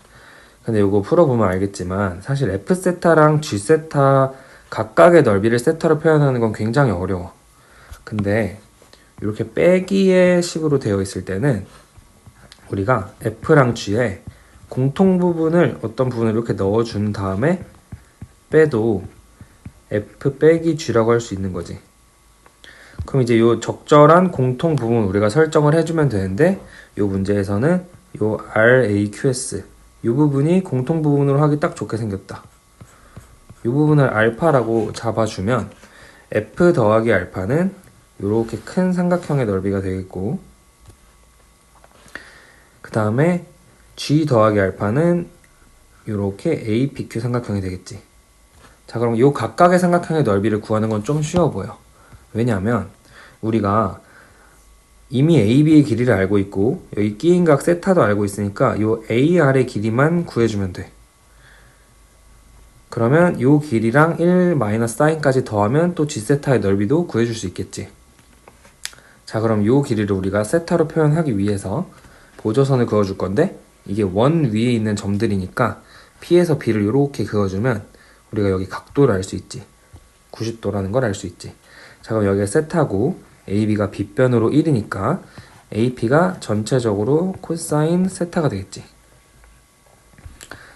근데 이거 풀어보면 알겠지만 사실 F세타랑 G세타 각각의 넓이를 세타로 표현하는 건 굉장히 어려워. 근데 이렇게 빼기의 식으로 되어 있을 때는 우리가 F랑 G에 공통 부분을 어떤 부분을 이렇게 넣어준 다음에 빼도 F 빼기 G라고 할 수 있는 거지. 그럼 이제 요 적절한 공통 부분 우리가 설정을 해주면 되는데 요 문제에서는 요 RAQS 요 부분이 공통 부분으로 하기 딱 좋게 생겼다. 이 부분을 알파라고 잡아주면 F 더하기 알파는 이렇게 큰 삼각형의 넓이가 되겠고 그 다음에 G 더하기 알파는 이렇게 APQ 삼각형이 되겠지. 자, 그럼 이 각각의 삼각형의 넓이를 구하는 건 좀 쉬워 보여. 왜냐하면 우리가 이미 AB의 길이를 알고 있고 여기 끼인 각 세타도 알고 있으니까 이 AR의 길이만 구해주면 돼. 그러면 요 길이랑 1 마이너스 사인까지 더하면 또 G세타의 넓이도 구해줄 수 있겠지. 자, 그럼 요 길이를 우리가 세타로 표현하기 위해서 보조선을 그어줄 건데 이게 원 위에 있는 점들이니까 P에서 B를 이렇게 그어주면 우리가 여기 각도를 알 수 있지. 90도라는 걸 알 수 있지. 자, 그럼 여기가 세타고 AB가 B변으로 1이니까 AP가 전체적으로 코사인 세타가 되겠지.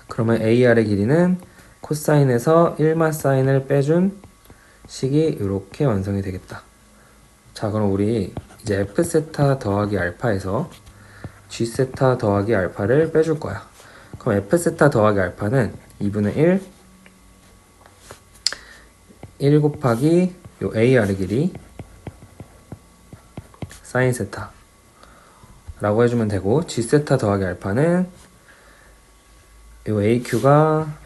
그러면 AR의 길이는 코사인에서 1마 사인을 빼준 식이 이렇게 완성이 되겠다. 자, 그럼 우리 이제 F세타 더하기 알파에서 G세타 더하기 알파를 빼줄 거야. 그럼 F세타 더하기 알파는 2분의 1 곱하기 요 AR의 길이 사인 세타 라고 해주면 되고 G세타 더하기 알파는 요 AQ가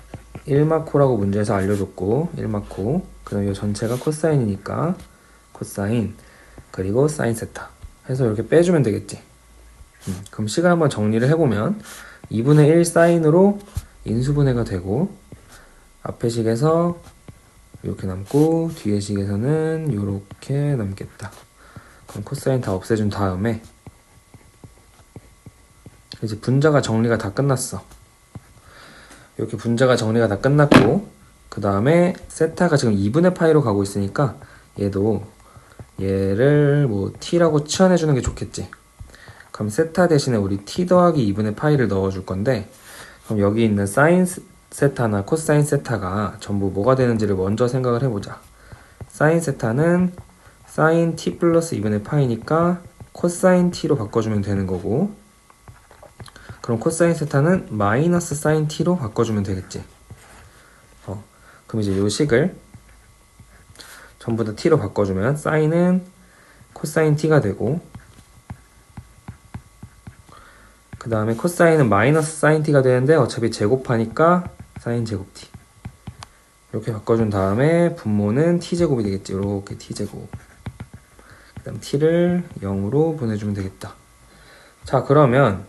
1마코라고 문제에서 알려줬고 1마코 그럼 이 전체가 코사인이니까 코사인 그리고 사인 세타 해서 이렇게 빼주면 되겠지. 그럼 식을 한번 정리를 해보면 2분의 1 사인으로 인수분해가 되고 앞에 식에서 이렇게 남고 뒤에 식에서는 이렇게 남겠다. 그럼 코사인 다 없애준 다음에 이제 분자가 정리가 다 끝났어. 이렇게 분자가 정리가 다 끝났고 그 다음에 세타가 지금 2분의 파이로 가고 있으니까 얘를 뭐 t라고 치환해주는 게 좋겠지. 그럼 세타 대신에 우리 t 더하기 2분의 파이를 넣어줄 건데 그럼 여기 있는 사인 세타나 코사인 세타가 전부 뭐가 되는지를 먼저 생각을 해보자. 사인 세타는 사인 t 플러스 2분의 파이니까 코사인 t로 바꿔주면 되는 거고 그럼 코사인 세타는 마이너스 사인 t로 바꿔주면 되겠지. 그럼 이제 요 식을 전부 다 t로 바꿔주면 사인은 코사인 t가 되고 그 다음에 코사인은 마이너스 사인 t가 되는데 어차피 제곱하니까 사인 제곱 t. 이렇게 바꿔준 다음에 분모는 t제곱이 되겠지. 이렇게 t제곱. 그 다음 t를 0으로 보내주면 되겠다. 자, 그러면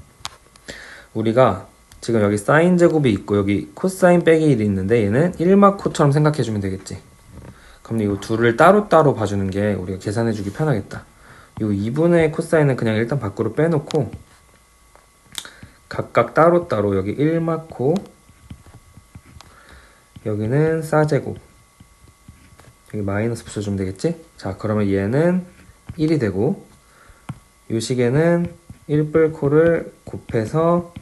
우리가 지금 여기 사인 제곱이 있고 여기 코사인 빼기 1이 있는데 얘는 1마코처럼 생각해주면 되겠지. 그럼 이 둘을 따로따로 봐주는 게 우리가 계산해주기 편하겠다. 이 2분의 코사인은 그냥 일단 밖으로 빼놓고 각각 따로따로 여기 1마코, 여기는 사제곱, 여기 마이너스 붙여주면 되겠지? 자, 그러면 얘는 1이 되고 이 식에는 1뿔코를 곱해서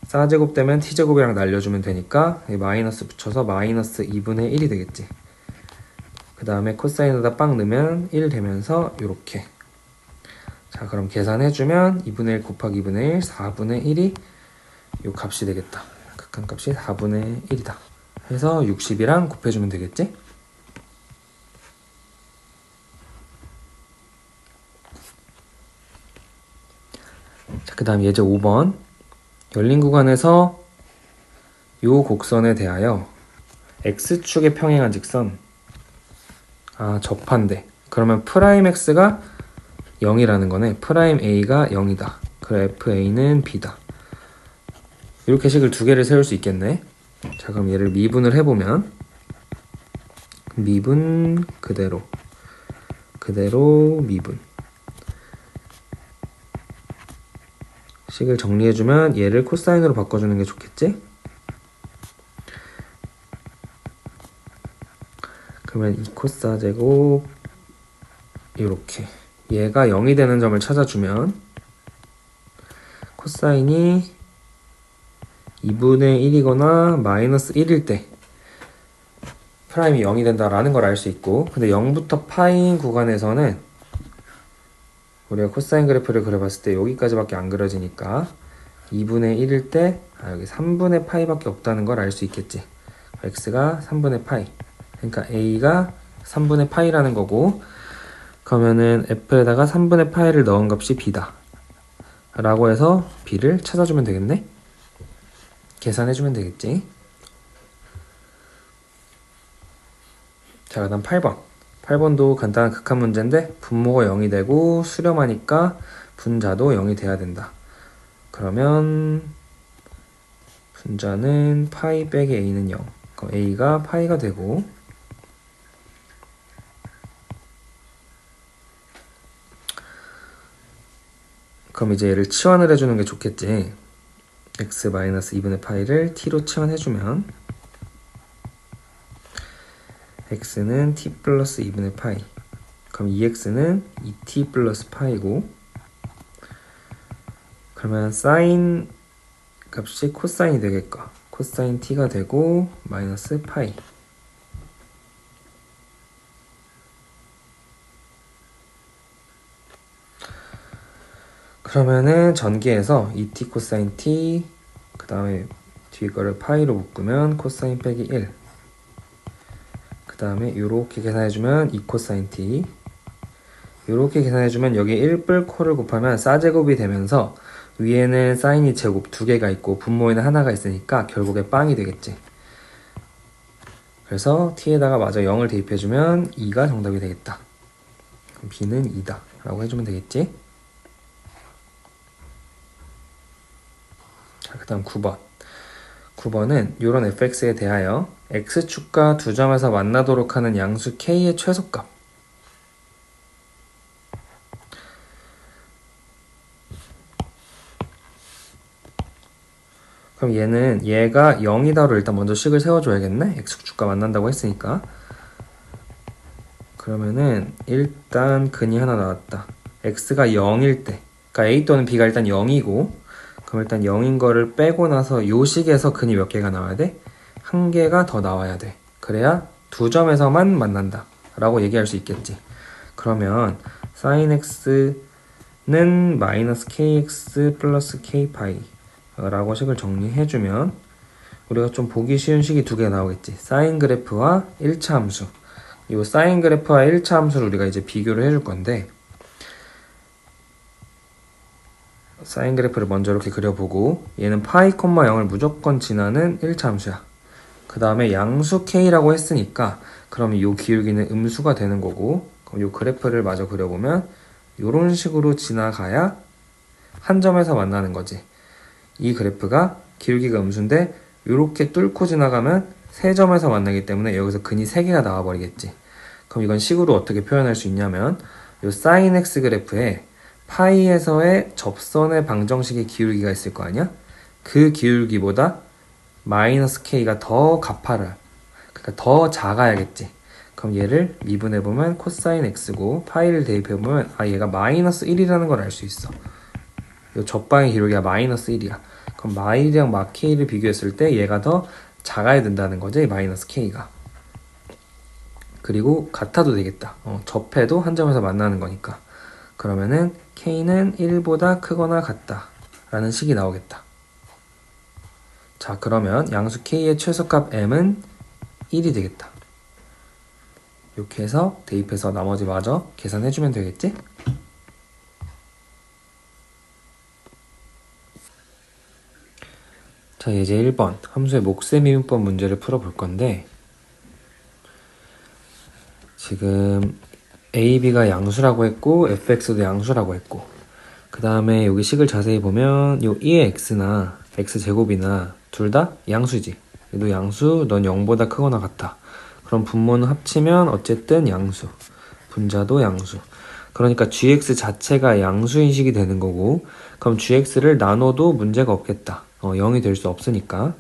4제곱 되면 t제곱이랑 날려주면 되니까 마이너스 붙여서 마이너스 2분의 1이 되겠지. 그 다음에 코사인에다 빵 넣으면 1 되면서 이렇게. 자, 그럼 계산해주면 2분의 1 곱하기 2분의 1, 4분의 1이 이 값이 되겠다. 극한값이 4분의 1이다. 해서 60이랑 곱해주면 되겠지? 자, 그 다음 예제 5번. 열린 구간에서 이 곡선에 대하여 x축에 평행한 직선, 접한대. 그러면 프라임 x가 0이라는 거네. 프라임 a가 0이다. 그래 fa는 b다. 이렇게 식을 두 개를 세울 수 있겠네. 자, 그럼 얘를 미분을 해보면 미분 그대로 미분. 식을 정리해주면 얘를 코사인으로 바꿔주는 게 좋겠지? 그러면 2코사 제곱 이렇게 얘가 0이 되는 점을 찾아주면 코사인이 2분의 1이거나 마이너스 1일 때 프라임이 0이 된다라는 걸 알 수 있고, 근데 0부터 파이인 구간에서는 우리가 코사인 그래프를 그려봤을 때 여기까지밖에 안 그려지니까 2분의 1일 때 여기 3분의 파이밖에 없다는 걸 알 수 있겠지. x가 3분의 파이, 그러니까 a가 3분의 파이라는 거고, 그러면은 f에다가 3분의 파이를 넣은 값이 b다 라고 해서 b를 찾아주면 되겠네. 계산해주면 되겠지. 자, 그 다음 8번. 8번도 간단한 극한 문제인데 분모가 0이 되고 수렴하니까 분자도 0이 돼야 된다. 그러면 분자는 파이 빼기 a는 0. 그럼 a가 파이가 되고, 그럼 이제 얘를 치환을 해주는 게 좋겠지. x 마이너스 2분의 파이를 t로 치환해주면 x는 t 플러스 2분의 파이. 그럼 2x는 2t 플러스 파이고, 그러면 사인 값이 코사인이 되겠까. 코사인 t가 되고 마이너스 파이. 그러면은 전기에서 2t 코사인 t, 그 다음에 뒤에 거를 파이로 묶으면 코사인 빼기 1, 그 다음에 이렇게 계산해주면 2 코사인 t, 이렇게 계산해주면 여기 1뿔코를 곱하면 사제곱이 되면서 위에는 사인이 제곱 두 개가 있고 분모에는 하나가 있으니까 결국에 빵이 되겠지. 그래서 t에다가 마저 0을 대입해주면 2가 정답이 되겠다. 그럼 b는 2다 라고 해주면 되겠지. 자, 그 다음 9번. 9번은 이런 fx에 대하여 x축과 두 점에서 만나도록 하는 양수 k의 최소값. 그럼 얘가 0이다로 일단 먼저 식을 세워줘야겠네. x축과 만난다고 했으니까. 그러면은 일단 근이 하나 나왔다. x가 0일 때, 그러니까 a 또는 b가 일단 0이고, 그럼 일단 0인 거를 빼고 나서 요 식에서 근이 몇 개가 나와야 돼? 한 개가 더 나와야 돼. 그래야 두 점에서만 만난다 라고 얘기할 수 있겠지. 그러면 sin x는 마이너스 kx 플러스 k파이 라고 식을 정리해주면 우리가 좀 보기 쉬운 식이 두 개 나오겠지. 사인 그래프와 1차 함수. 이 사인 그래프와 1차 함수를 우리가 이제 비교를 해줄 건데, 사인 그래프를 먼저 이렇게 그려보고 얘는 파이, 0을 무조건 지나는 1차 함수야. 그 다음에 양수 k라고 했으니까 그럼 이 기울기는 음수가 되는 거고, 그럼 이 그래프를 마저 그려보면 이런 식으로 지나가야 한 점에서 만나는 거지. 이 그래프가 기울기가 음수인데 이렇게 뚫고 지나가면 세 점에서 만나기 때문에 여기서 근이 3개가 나와버리겠지. 그럼 이건 식으로 어떻게 표현할 수 있냐면 이 sin x 그래프에 파이에서의 접선의 방정식의 기울기가 있을 거 아니야? 그 기울기보다 마이너스 k가 더 가파라. 그러니까 더 작아야겠지. 그럼 얘를 미분해보면 코사인 x고 파이를 대입해보면 얘가 마이너스 1이라는 걸 알 수 있어. 이 접방의 기울기가 마이너스 1이야. 그럼 마이랑 마 k를 비교했을 때 얘가 더 작아야 된다는 거지, 마이너스 k가. 그리고 같아도 되겠다. 접해도 한 점에서 만나는 거니까. 그러면은 k는 1보다 크거나 같다 라는 식이 나오겠다. 자, 그러면 양수 k의 최소값 m은 1이 되겠다. 이렇게 해서 대입해서 나머지 마저 계산해주면 되겠지? 자, 이제 1번 함수의 몫의 미분법 문제를 풀어볼 건데, 지금 a, b가 양수라고 했고 fx도 양수라고 했고, 그 다음에 여기 식을 자세히 보면 요 2의 x나 x제곱이나 둘 다 양수지. 얘도 양수, 넌 0보다 크거나 같아. 그럼 분모는 합치면 어쨌든 양수, 분자도 양수. 그러니까 gx 자체가 양수인식이 되는 거고, 그럼 gx를 나눠도 문제가 없겠다. 0이 될 수 없으니까.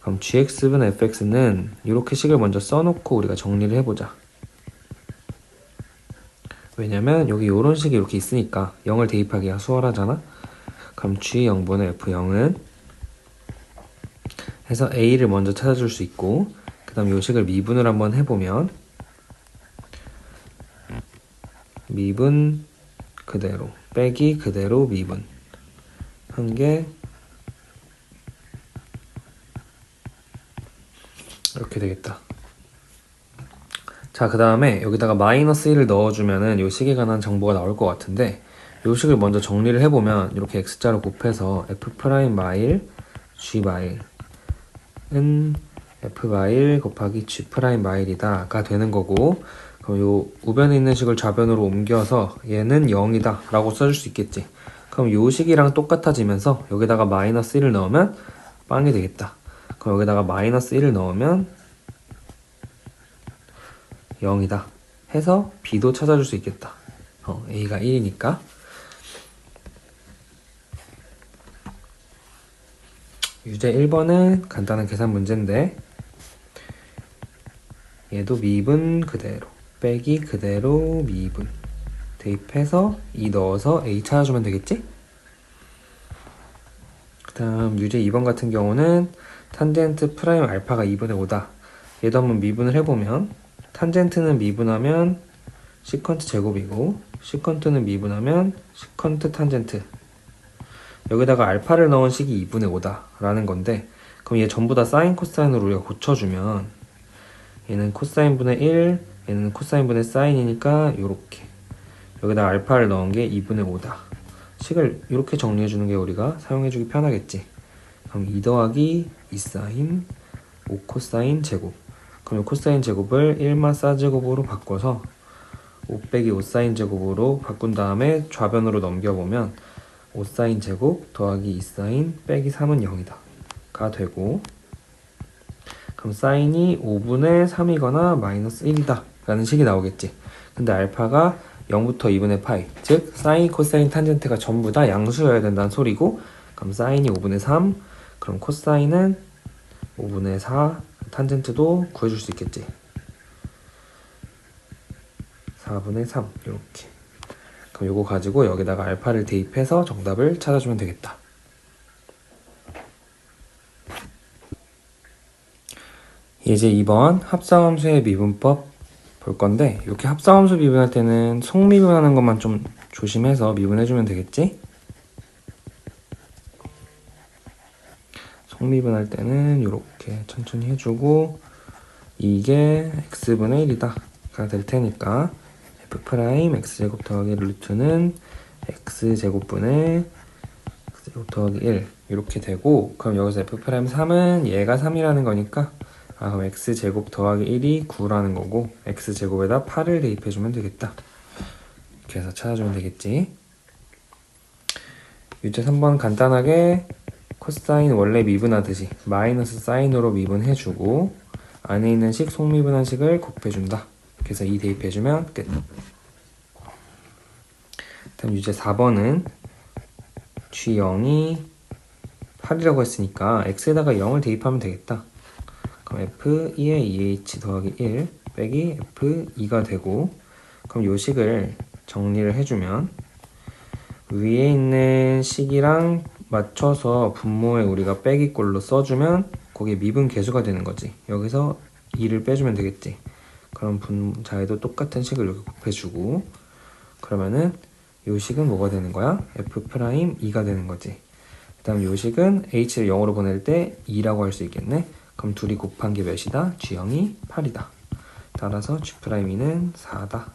그럼 gx분 fx는 이렇게 식을 먼저 써놓고 우리가 정리를 해보자. 왜냐면 여기 이런 식이 이렇게 있으니까 0을 대입하기가 수월하잖아. 그럼 g0분의 f0은 해서 a를 먼저 찾아줄 수 있고, 그 다음 요 식을 미분을 한번 해보면 미분 그대로 빼기 그대로 미분 한 게 이렇게 되겠다. 자, 그 다음에 여기다가 마이너스 1을 넣어주면은 요 식에 관한 정보가 나올 것 같은데, 요 식을 먼저 정리를 해보면 이렇게 x자로 곱해서 f' 마일 g 마일은 f 마일 곱하기 g 마일이다 가 되는 거고, 그럼 요 우변에 있는 식을 좌변으로 옮겨서 얘는 0이다 라고 써줄 수 있겠지. 그럼 요 식이랑 똑같아지면서 여기다가 마이너스 1을 넣으면 빵이 되겠다. 그럼 여기다가 마이너스 1을 넣으면 0이다 해서 b도 찾아줄 수 있겠다. a가 1이니까. 유제 1번은 간단한 계산 문제인데, 얘도 미분 그대로 빼기 그대로 미분 대입해서 2 넣어서 a 찾아주면 되겠지? 그 다음 유제 2번 같은 경우는 탄젠트 프라임 알파가 2분의 5다. 얘도 한번 미분을 해보면 탄젠트는 미분하면 시컨트 제곱이고, 시컨트는 미분하면 시컨트 탄젠트. 여기다가 알파를 넣은 식이 2분의 5다 라는 건데, 그럼 얘 전부 다 사인 코사인으로 우리가 고쳐주면 얘는 코사인 분의 1, 얘는 코사인 분의 사인이니까 요렇게 여기다 알파를 넣은 게 2분의 5다. 식을 이렇게 정리해주는 게 우리가 사용해주기 편하겠지. 그럼 2 더하기 2 사인 5 코사인 제곱. 그럼 이 코사인 제곱을 1마 사제곱으로 바꿔서 5 빼기 5 사인 제곱으로 바꾼 다음에 좌변으로 넘겨보면 5 사인 제곱 더하기 2 사인 빼기 3은 0이다 가 되고, 그럼 사인이 5분의 3이거나 마이너스 1이다 라는 식이 나오겠지. 근데 알파가 0부터 2분의 파이, 즉 사인, 코사인, 탄젠트가 전부 다 양수여야 된다는 소리고, 그럼 사인이 5분의 3, 그럼 코사인은 5분의 4, 탄젠트도 구해줄 수 있겠지. 4분의 3 이렇게. 그럼 요거 가지고 여기다가 알파를 대입해서 정답을 찾아주면 되겠다. 이제 2번 합성함수의 미분법 볼 건데, 이렇게 합성함수 미분할 때는 속미분하는 것만 좀 조심해서 미분해주면 되겠지? 속미분할 때는 이렇게 천천히 해주고, 이게 x분의 1이다 가 될 테니까 f' x제곱 더하기 루트는 x제곱분의 제곱 더하기 1 이렇게 되고, 그럼 여기서 f'3은 얘가 3이라는 거니까 그럼 x제곱 더하기 1이 9라는 거고 x제곱에다 8을 대입해주면 되겠다. 이렇게 해서 찾아주면 되겠지. 유제 3번 간단하게 코사인 원래 미분하듯이 마이너스 사인으로 미분해주고 안에 있는 식 속미분한 식을 곱해준다. 그래서 2 대입해주면 끝. 다음 유제 4번은 g0이 8이라고 했으니까 x에다가 0을 대입하면 되겠다. 그럼 f2에 2h 더하기 1 빼기 f2가 되고, 그럼 요 식을 정리를 해주면 위에 있는 식이랑 맞춰서 분모에 우리가 빼기꼴로 써주면 거기에 미분 계수가 되는 거지. 여기서 2를 빼주면 되겠지. 그럼 분자에도 똑같은 식을 이렇게 곱해주고, 그러면은 요 식은 뭐가 되는 거야? f'2가 되는 거지. 그 다음 요 식은 h를 0으로 보낼 때 2라고 할 수 있겠네. 그럼 둘이 곱한 게 몇이다? g0이 8이다. 따라서 g'2는 4다.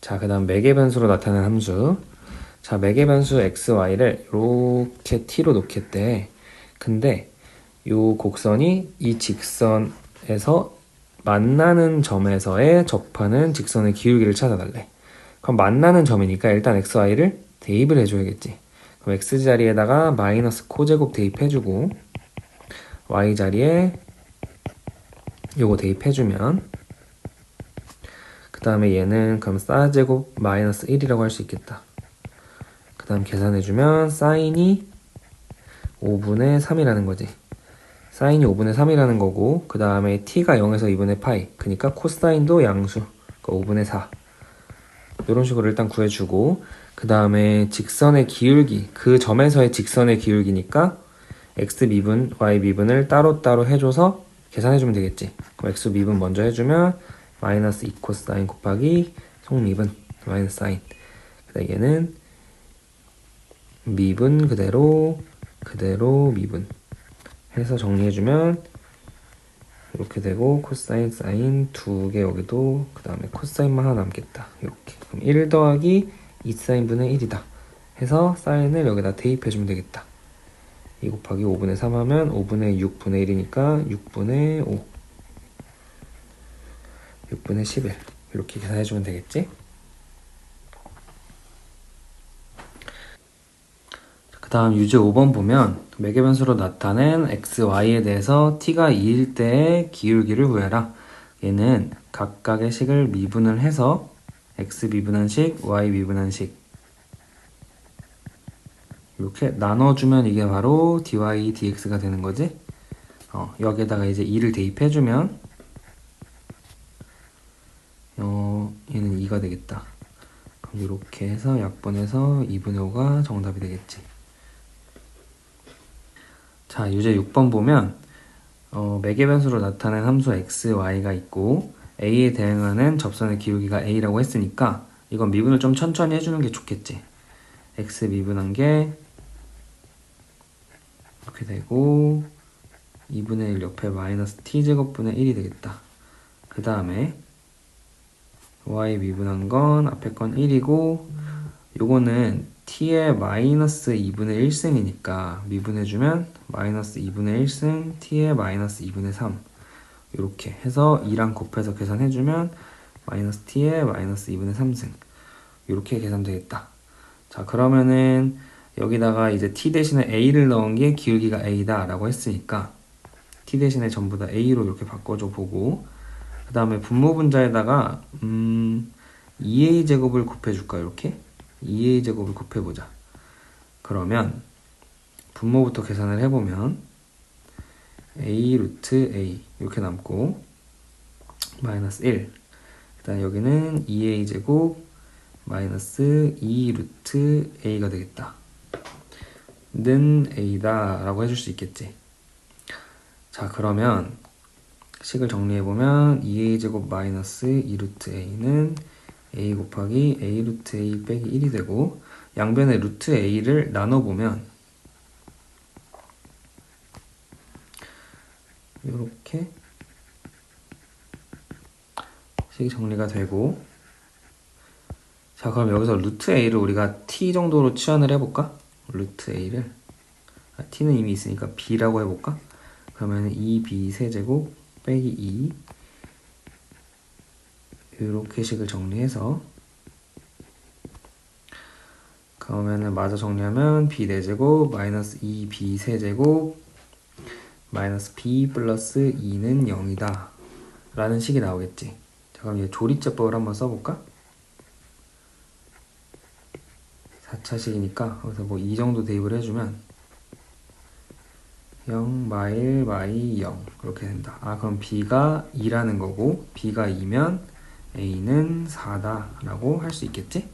자, 그 다음 매개 변수로 나타낸 함수. 자, 매개 변수 x, y를 이렇게 t로 놓겠대. 근데 요 곡선이 이 직선에서 만나는 점에서의 접하는 직선의 기울기를 찾아달래. 그럼 만나는 점이니까 일단 x, y를 대입을 해줘야겠지. 그럼 x 자리에다가 마이너스 코제곱 대입해주고 y 자리에 요거 대입해주면, 그 다음에 얘는 그럼 사제곱 마이너스 1이라고 할 수 있겠다. 그 다음 계산해주면 사인이 5분의 3이라는 거지. 사인이 5분의 3이라는 거고, 그 다음에 t가 0에서 2분의 파이, 그러니까 코사인도 양수, 그러니까 5분의 4. 이런 식으로 일단 구해주고, 그 다음에 직선의 기울기, 그 점에서의 직선의 기울기니까 x 미분, y 미분을 따로따로 해줘서 계산해주면 되겠지. 그럼 x 미분 먼저 해주면 마이너스 2 코사인 곱하기 속미분 마이너스 사인. 그 다음에 얘는 미분 그대로 미분 해서 정리해주면 이렇게 되고, 코사인 사인 두 개 여기도, 그 다음에 코사인만 하나 남겠다. 이렇게. 그럼 1 더하기 2사인분의 1이다 해서 사인을 여기다 대입해주면 되겠다. 2 곱하기 5분의 3 하면 5분의 6분의 1이니까 6분의 5, 6분의 11 이렇게 계산해주면 되겠지. 그 다음 유제 5번 보면 매개변수로 나타낸 x, y에 대해서 t가 2일 때의 기울기를 구해라. 얘는 각각의 식을 미분을 해서 x 미분한 식, y 미분한 식 이렇게 나눠주면 이게 바로 dy dx가 되는 거지. 여기에다가 이제 2를 대입해주면 얘는 2가 되겠다. 그럼 이렇게 해서 약분해서 2분의 5가 정답이 되겠지. 자, 유제 6번 보면 매개변수로 나타낸 함수 x, y가 있고 a에 대응하는 접선의 기울기가 a라고 했으니까 이건 미분을 좀 천천히 해주는 게 좋겠지. x 미분한 게 이렇게 되고 2분의 1 옆에 마이너스 t제곱분의 1이 되겠다. 그 다음에 y 미분한 건 앞에 건 1이고 요거는 t의 마이너스 2분의 1승이니까 미분해주면 마이너스 2분의 1승 t의 마이너스 2분의 3 이렇게 해서 2랑 곱해서 계산해주면 마이너스 t의 마이너스 2분의 3승 이렇게 계산되겠다. 자, 그러면은 여기다가 이제 t 대신에 a를 넣은 게 기울기가 a다 라고 했으니까 t 대신에 전부 다 a로 이렇게 바꿔줘 보고, 그 다음에 분모 분자에다가 2a 제곱을 곱해줄까. 이렇게 2a 제곱을 곱해보자. 그러면 분모부터 계산을 해보면 a 루트 a 이렇게 남고 마이너스 1, 그 다음 여기는 2a 제곱 마이너스 2 루트 a가 되겠다. 는 a다 라고 해줄 수 있겠지. 자, 그러면 식을 정리해보면 2a 제곱 마이너스 2 루트 a는 a 곱하기 a 루트 a 빼기 1이 되고, 양변의 루트 a를 나눠보면 이렇게 식이 정리가 되고, 자, 그럼 여기서 루트 a를 우리가 t 정도로 치환을 해볼까? 루트 a를 t는 이미 있으니까 b라고 해볼까? 그러면 2b 세제곱 빼기 2 이렇게 식을 정리해서 그러면은 마저 정리하면 b 4제곱 마이너스 2b 세제곱 마이너스 b 플러스 2는 0이다 라는 식이 나오겠지. 자, 그럼 얘 조리제법을 한번 써볼까? 4차식이니까 거기서 뭐 2 정도 대입을 해주면 0, 마일, 마이, 0 이렇게 된다. 아, 그럼 b가 2라는 거고 b가 2면 a는 4다 라고 할 수 있겠지?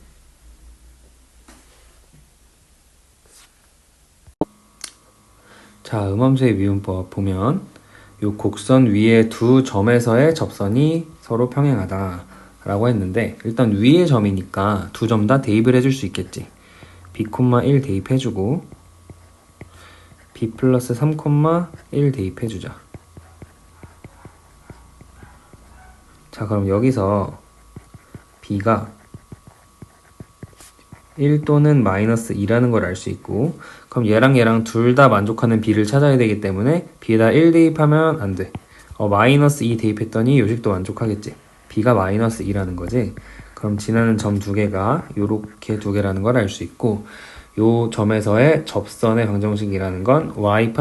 자, 음함수의 미분법 보면 요 곡선 위에 두 점에서의 접선이 서로 평행하다 라고 했는데 일단 위의 점이니까 두 점 다 대입을 해줄 수 있겠지. b, 1 대입해주고 b 플러스 3, 1 대입해주자. 자, 그럼 여기서 b가 1 또는 마이너스 2라는 걸 알 수 있고 그럼 얘랑 둘 다 만족하는 b를 찾아야 되기 때문에 b에다 1 대입하면 안 돼. 마이너스 2 대입했더니 요식도 만족하겠지. b가 마이너스 2라는 거지. 그럼 지나는 점 두 개가 요렇게 두 개라는 걸 알 수 있고 요 점에서의 접선의 방정식이라는 건 y'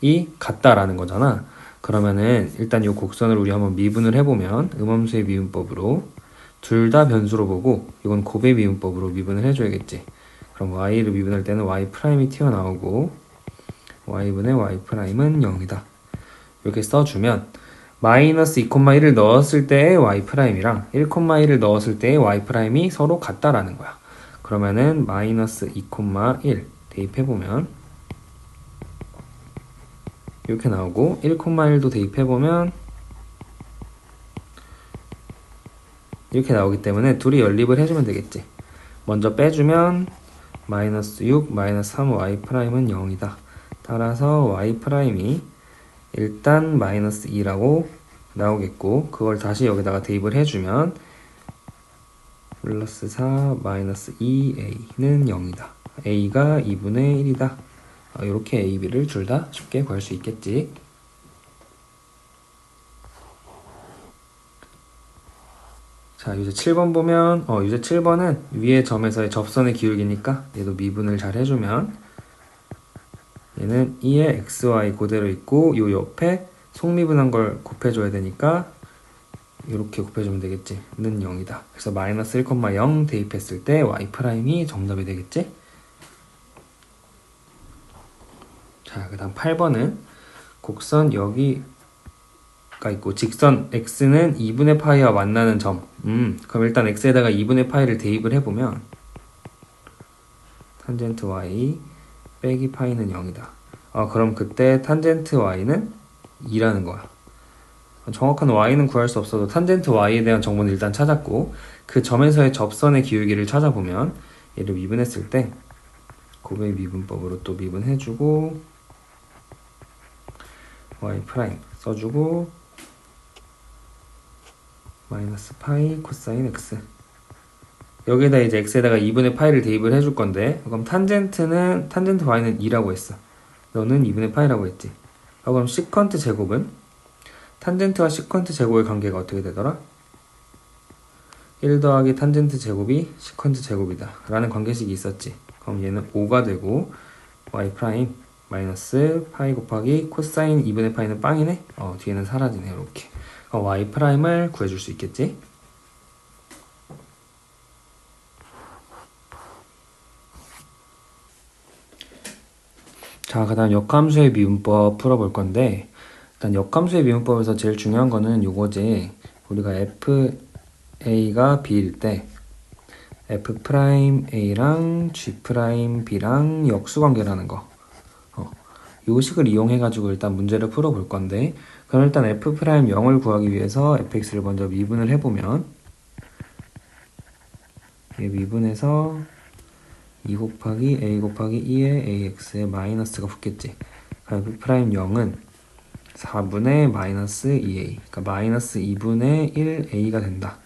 이 같다라는 거잖아. 그러면은 일단 요 곡선을 우리 한번 미분을 해보면 음함수의 미분법으로 둘 다 변수로 보고 이건 곱의 미분법으로 미분을 해줘야겠지. 그럼 y를 미분할 때는 y'이 튀어나오고 y분의 y'은 0이다. 이렇게 써주면 마이너스 2,1을 넣었을 때의 y'이랑 1,1을 넣었을 때의 y'이 서로 같다라는 거야. 그러면은 마이너스 2,1 대입해보면 이렇게 나오고 1,1도 대입해보면 이렇게 나오기 때문에 둘이 연립을 해주면 되겠지. 먼저 빼주면 마이너스 6, 마이너스 3y'은 0이다. 따라서 y'이 일단 마이너스 2라고 나오겠고 그걸 다시 여기다가 대입을 해주면 플러스 4, 마이너스 2a는 0이다. a가 2분의 1이다. 이렇게 a, b를 둘 다 쉽게 구할 수 있겠지. 자, 유제 7번 보면 유제 7번은 위의 점에서의 접선의 기울기니까 얘도 미분을 잘 해주면 얘는 2의 xy 그대로 있고 요 옆에 속미분한 걸 곱해줘야 되니까 이렇게 곱해주면 되겠지. 는 0이다. 그래서 마이너스 1,0 대입했을 때 y'이 정답이 되겠지. 자, 그 다음 8번은 곡선 여기가 있고 직선 x는 2분의 파이와 만나는 점. 그럼 일단 x에다가 2분의 파이를 대입을 해보면 탄젠트 y 빼기 파이는 0이다. 그럼 그때 탄젠트 y는 2라는 거야. 정확한 y는 구할 수 없어도 탄젠트 y에 대한 정보는 일단 찾았고 그 점에서의 접선의 기울기를 찾아보면 얘를 미분했을 때 곱의 미분법으로 또 미분해주고 y' 써주고 마이너스 파이 코사인 x 여기에다 이제 x에다가 2분의 파이를 대입을 해줄 건데 그럼 탄젠트 y는 2라고 했어. 너는 2분의 파이라고 했지. 그럼 시컨트 제곱은 탄젠트와 시컨트 제곱의 관계가 어떻게 되더라? 1 더하기 탄젠트 제곱이 시컨트 제곱이다 라는 관계식이 있었지. 그럼 얘는 5가 되고 y' 마이너스 파이 곱하기 코사인 2분의 파이는 빵이네? 뒤에는 사라지네. 이렇게 y'을 구해줄 수 있겠지. 자, 그 다음 역함수의 미분법 풀어볼 건데 일단 역함수의 미분법에서 제일 중요한 거는 요거지. 우리가 fa가 b일 때 f'a랑 g'b랑 역수관계라는 거 요 식을 이용해가지고 일단 문제를 풀어볼 건데 그럼 일단 f'0을 구하기 위해서 fx를 먼저 미분을 해보면 얘 미분해서 2 곱하기 a 곱하기 2의 ax에 마이너스가 붙겠지. 그럼 f'0은 4분의 마이너스 2a 그러니까 마이너스 2분의 1a가 된다.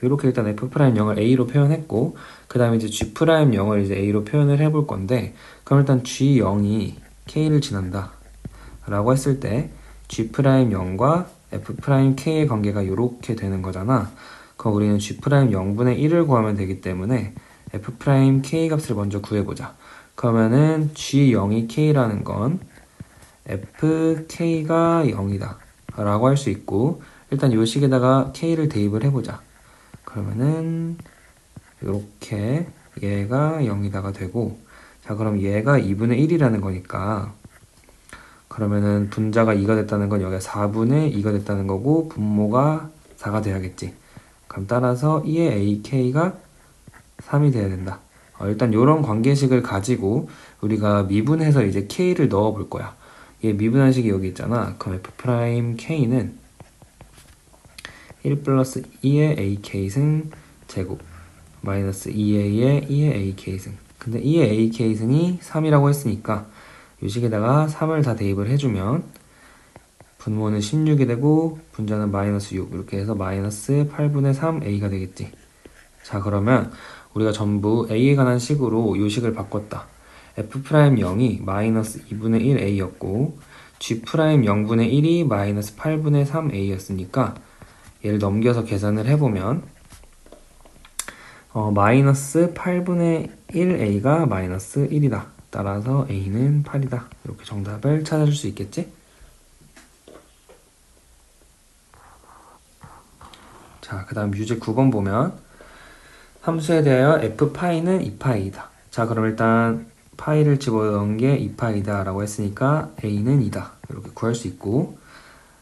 이렇게 일단 F'0을 A로 표현했고, 그 다음에 이제 G'0을 이제 A로 표현을 해볼 건데, 그럼 일단 G0이 K를 지난다 라고 했을 때 G'0과 F'K의 관계가 이렇게 되는 거잖아. 그럼 우리는 G'0분의 1을 구하면 되기 때문에 F'K 값을 먼저 구해보자. 그러면은 G0이 K라는 건 FK가 0이다 라고 할 수 있고, 일단 요 식에다가 K를 대입을 해보자. 그러면은 이렇게 얘가 0이다가 되고, 자 그럼 얘가 2분의 1이라는 거니까, 그러면은 분자가 2가 됐다는 건 여기가 4분의 2가 됐다는 거고, 분모가 4가 돼야겠지. 그럼 따라서 2의 AK가 3이 돼야 된다. 일단 이런 관계식을 가지고 우리가 미분해서 이제 K를 넣어 볼 거야. 얘 미분한 식이 여기 있잖아. 그럼 F'K는 1 플러스 2의 AK승 제곱 마이너스 2A의 2의 AK승. 근데 2의 AK승이 3이라고 했으니까 이 식에다가 3을 다 대입을 해주면 분모는 16이 되고 분자는 마이너스 6, 이렇게 해서 마이너스 8분의 3A가 되겠지. 자 그러면 우리가 전부 A에 관한 식으로 이 식을 바꿨다. F'0이 마이너스 2분의 1A였고 G'0분의 1이 마이너스 8분의 3A였으니까 얘를 넘겨서 계산을 해보면 마이너스 8분의 1A가 마이너스 1이다. 따라서 A는 8이다. 이렇게 정답을 찾아줄 수 있겠지? 자, 그 다음 유제 9번 보면 함수에 대하여 F'는 2파이다. 자, 그럼 일단 파이를 집어넣은 게 2파이다 라고 했으니까 A는 2다. 이렇게 구할 수 있고,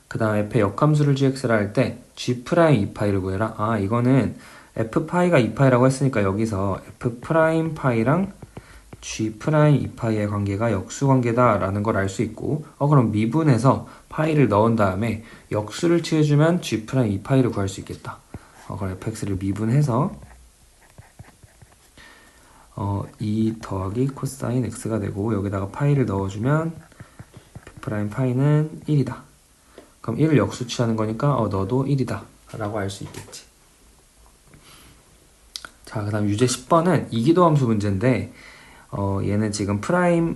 그 다음 F의 역함수를 gx라 할 때 G' 2파이를 구해라. 아, 이거는 F'가 2파이라고 했으니까 여기서 F'파이랑 G' 2파이의 관계가 역수관계다 라는 걸 알 수 있고, 그럼 미분해서 파이를 넣은 다음에 역수를 취해주면 G' 2파이를 구할 수 있겠다. 그럼 fx를 미분해서 2 더하기 코사인 x가 되고, 여기다가 파이를 넣어주면 F'파이는 1이다. 그럼 1을 역수 취하는 거니까 너도 1이다 라고 알 수 있겠지. 자, 그 다음 유제 10번은 이기도 함수 문제인데, 얘는 지금 프라임이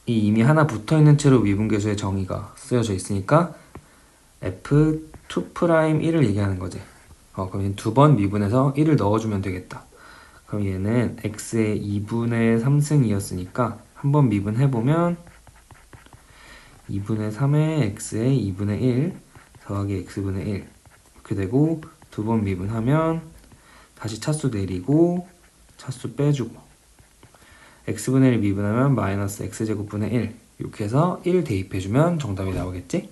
이미 하나 붙어있는 채로 미분계수의 정의가 쓰여져 있으니까 F2'1을 얘기하는 거지. 그럼 두 번 미분해서 1을 넣어주면 되겠다. 그럼 얘는 x의 2분의 3승이었으니까 한 번 미분해보면 2분의 3의 x의 2분의 1 더하기 x분의 1 이렇게 되고, 두 번 미분하면 다시 차수 내리고 차수 빼주고 x분의 1 미분하면 마이너스 x제곱분의 1 이렇게 해서 1 대입해주면 정답이 나오겠지?